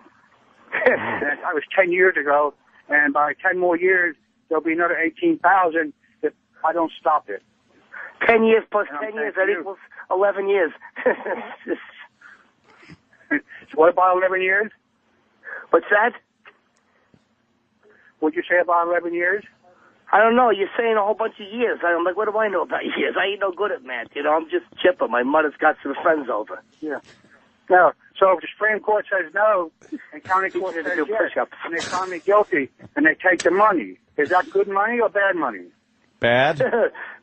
And that was 10 years ago, and by 10 more years, there'll be another 18,000 if I don't stop it. 10 years plus 10 years, that equals 11 years. So what about 11 years? What's that? What'd you say about 11 years? I don't know. You're saying a whole bunch of years. I'm like, what do I know about years? I ain't no good at math. You know, I'm just chipper. My mother's got some friends over. Yeah. No. So if the Supreme Court says no, and county court says yes, and they find me guilty, and they take the money, is that good money or bad money? Bad?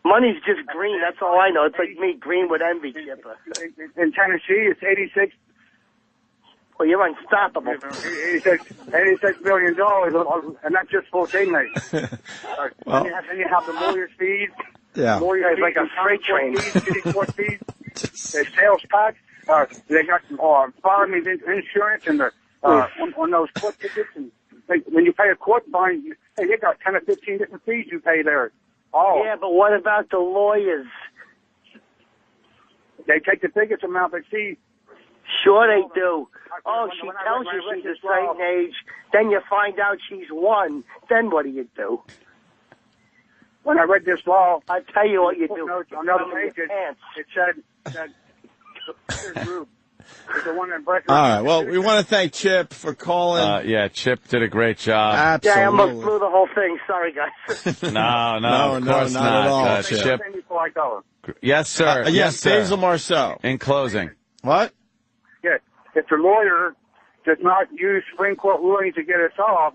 Money's just green. That's all I know. It's like me, green with envy, chipper. In Tennessee, it's 86. Well, you're unstoppable. $86 million, and that's just for inmates. Well, then you have the lawyer's fees. Yeah. It's like a freight train. City court fees, their sales tax. They got fireman's insurance and on those court tickets. And when you pay a court fine, you got 10 or 15 different fees you pay there. Oh. Yeah, but what about the lawyers? They take the biggest amount of fees. Sure they do. Oh, she tells you she's a certain age, then you find out she's one. Then what do you do? When I read this law, I tell you what you do. On the other page, it said that the group is the one that breaks. All right. Well, we want to thank Chip for calling. Yeah, Chip did a great job. Absolutely. Yeah, I almost blew the whole thing. Sorry, guys. No, of course not at all. Chip. Before I go. Yes, sir. Yes, sir. Basil Marceaux. In closing. What? Yeah. If the lawyer does not use Supreme Court rulings to get us off,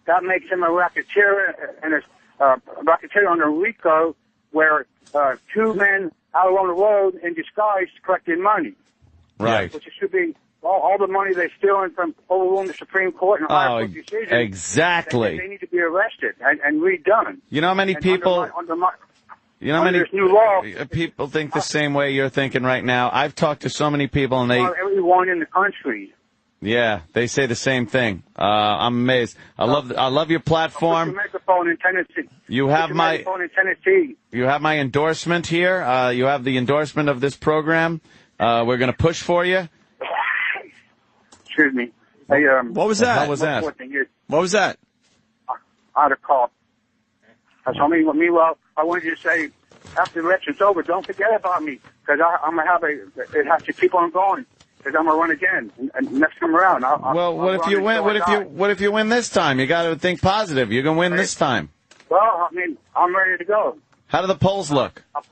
that makes him a racketeer, and a racketeer under RICO, where two men out on the road in disguise collecting money. Right. Which it should be all the money they're stealing from overruling the Supreme Court and higher court decisions. Exactly. They need to be arrested and redone. You know how many people... You know how many new law, people think the same way you're thinking right now? I've talked to so many people, and everyone in the country. Yeah, they say the same thing. I'm amazed. I love your platform. Put your microphone in Tennessee. You have microphone in Tennessee. You have my endorsement here. You have the endorsement of this program. We're going to push for you. Excuse me. Hey, what was that? What was that? What was that? I had a call. Meanwhile, I wanted you to say, after the election's over, don't forget about me, because I'm going to have it has to keep on going, because I'm going to run again, and next time around. What if you win? What if you win this time? You got to think positive. You're going to win this time. Well, I mean, I'm ready to go. How do the polls look? As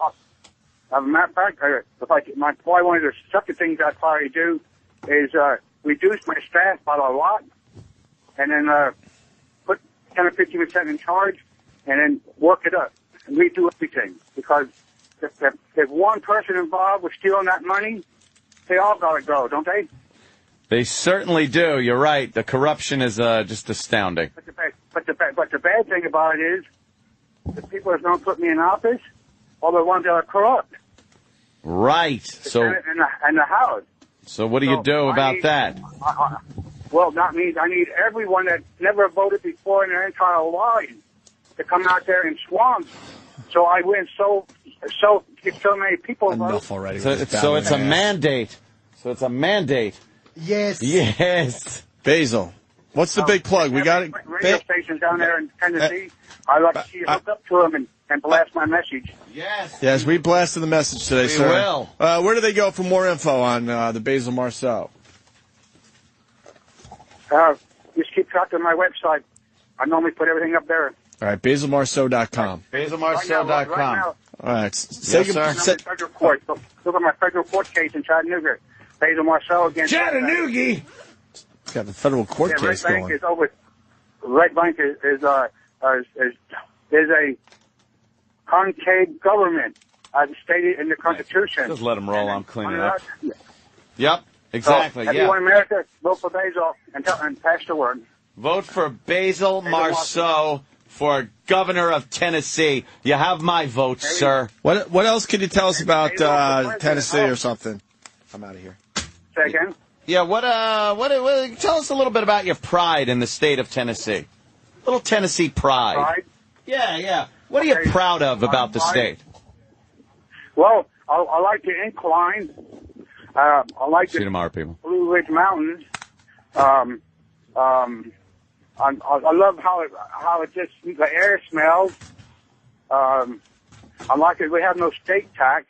a matter of fact, what I wanted to, second things I'd probably do is reduce my staff by a lot, and then put 10 or 15% in charge, and then work it up and redo everything. Because if one person involved with stealing that money, they all got to go, don't they? They certainly do. You're right. The corruption is just astounding. But the bad thing about it is, the people that don't put me in office are the ones that are corrupt. Right. So and the House. So what do you do about that? Well, that means I need everyone that never voted before in their entire lives to come out there and swamp. So I win so many people. Enough already. So it's a mandate. So it's a mandate. Yes. Yes. Basil, what's the big plug? We got it. Radio stations down there in Tennessee. I like to see you hook up to them and blast my message. Yes, we blasted the message today, sir. We will. Where do they go for more info on the Basil Marceaux? Just keep track of my website. I normally put everything up there. All right, BasilMarceaux.com. BasilMarceaux.com. All right. Yes, sir. Federal court. Look at my federal court case in Chattanooga. Basil Marceaux against Chattanooga. It's got the federal court case Red Bank going. is over. Red Bank is a concave government, as stated in the Constitution. Just let them roll. I'm cleaning up. Yep, exactly. So, everyone in America, vote for Basil and pass the word. Vote for Basil Marceaux for governor of Tennessee. You have my vote, sir. What else can you tell us about Tennessee or something? I'm out of here. Say again? Yeah, what tell us a little bit about your pride in the state of Tennessee. Little Tennessee pride. Pride? Yeah. What are you proud of about the state? Well, I like the incline. I like See you the tomorrow, people. Blue Ridge Mountains. I love how it just the air smells. I like it. We have no state tax,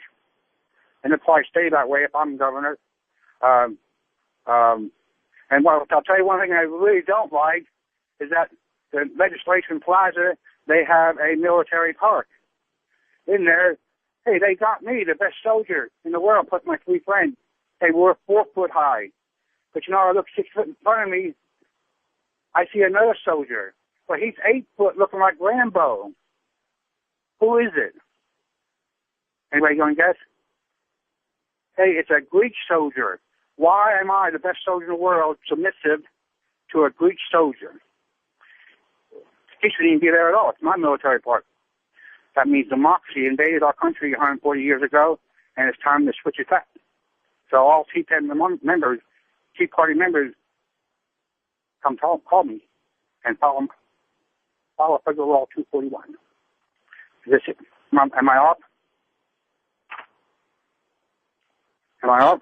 and it'll probably stay that way if I'm governor. And I'll tell you one thing I really don't like is that the Legislation Plaza, they have a military park in there. Hey, they got me, the best soldier in the world, plus my 3 friends. Hey, we're 4 foot high. But you know, I look 6 foot in front of me, I see another soldier. But he's 8 foot looking like Rambo. Who is it? Anybody going to guess? Hey, it's a Greek soldier. Why am I, the best soldier in the world, submissive to a Greek soldier? He shouldn't even be there at all. It's my military park. That means democracy invaded our country 140 years ago, and it's time to switch it back. So all Tea Party members, come call me and follow Federal Law 241. Is this it? Am I off? Am I off?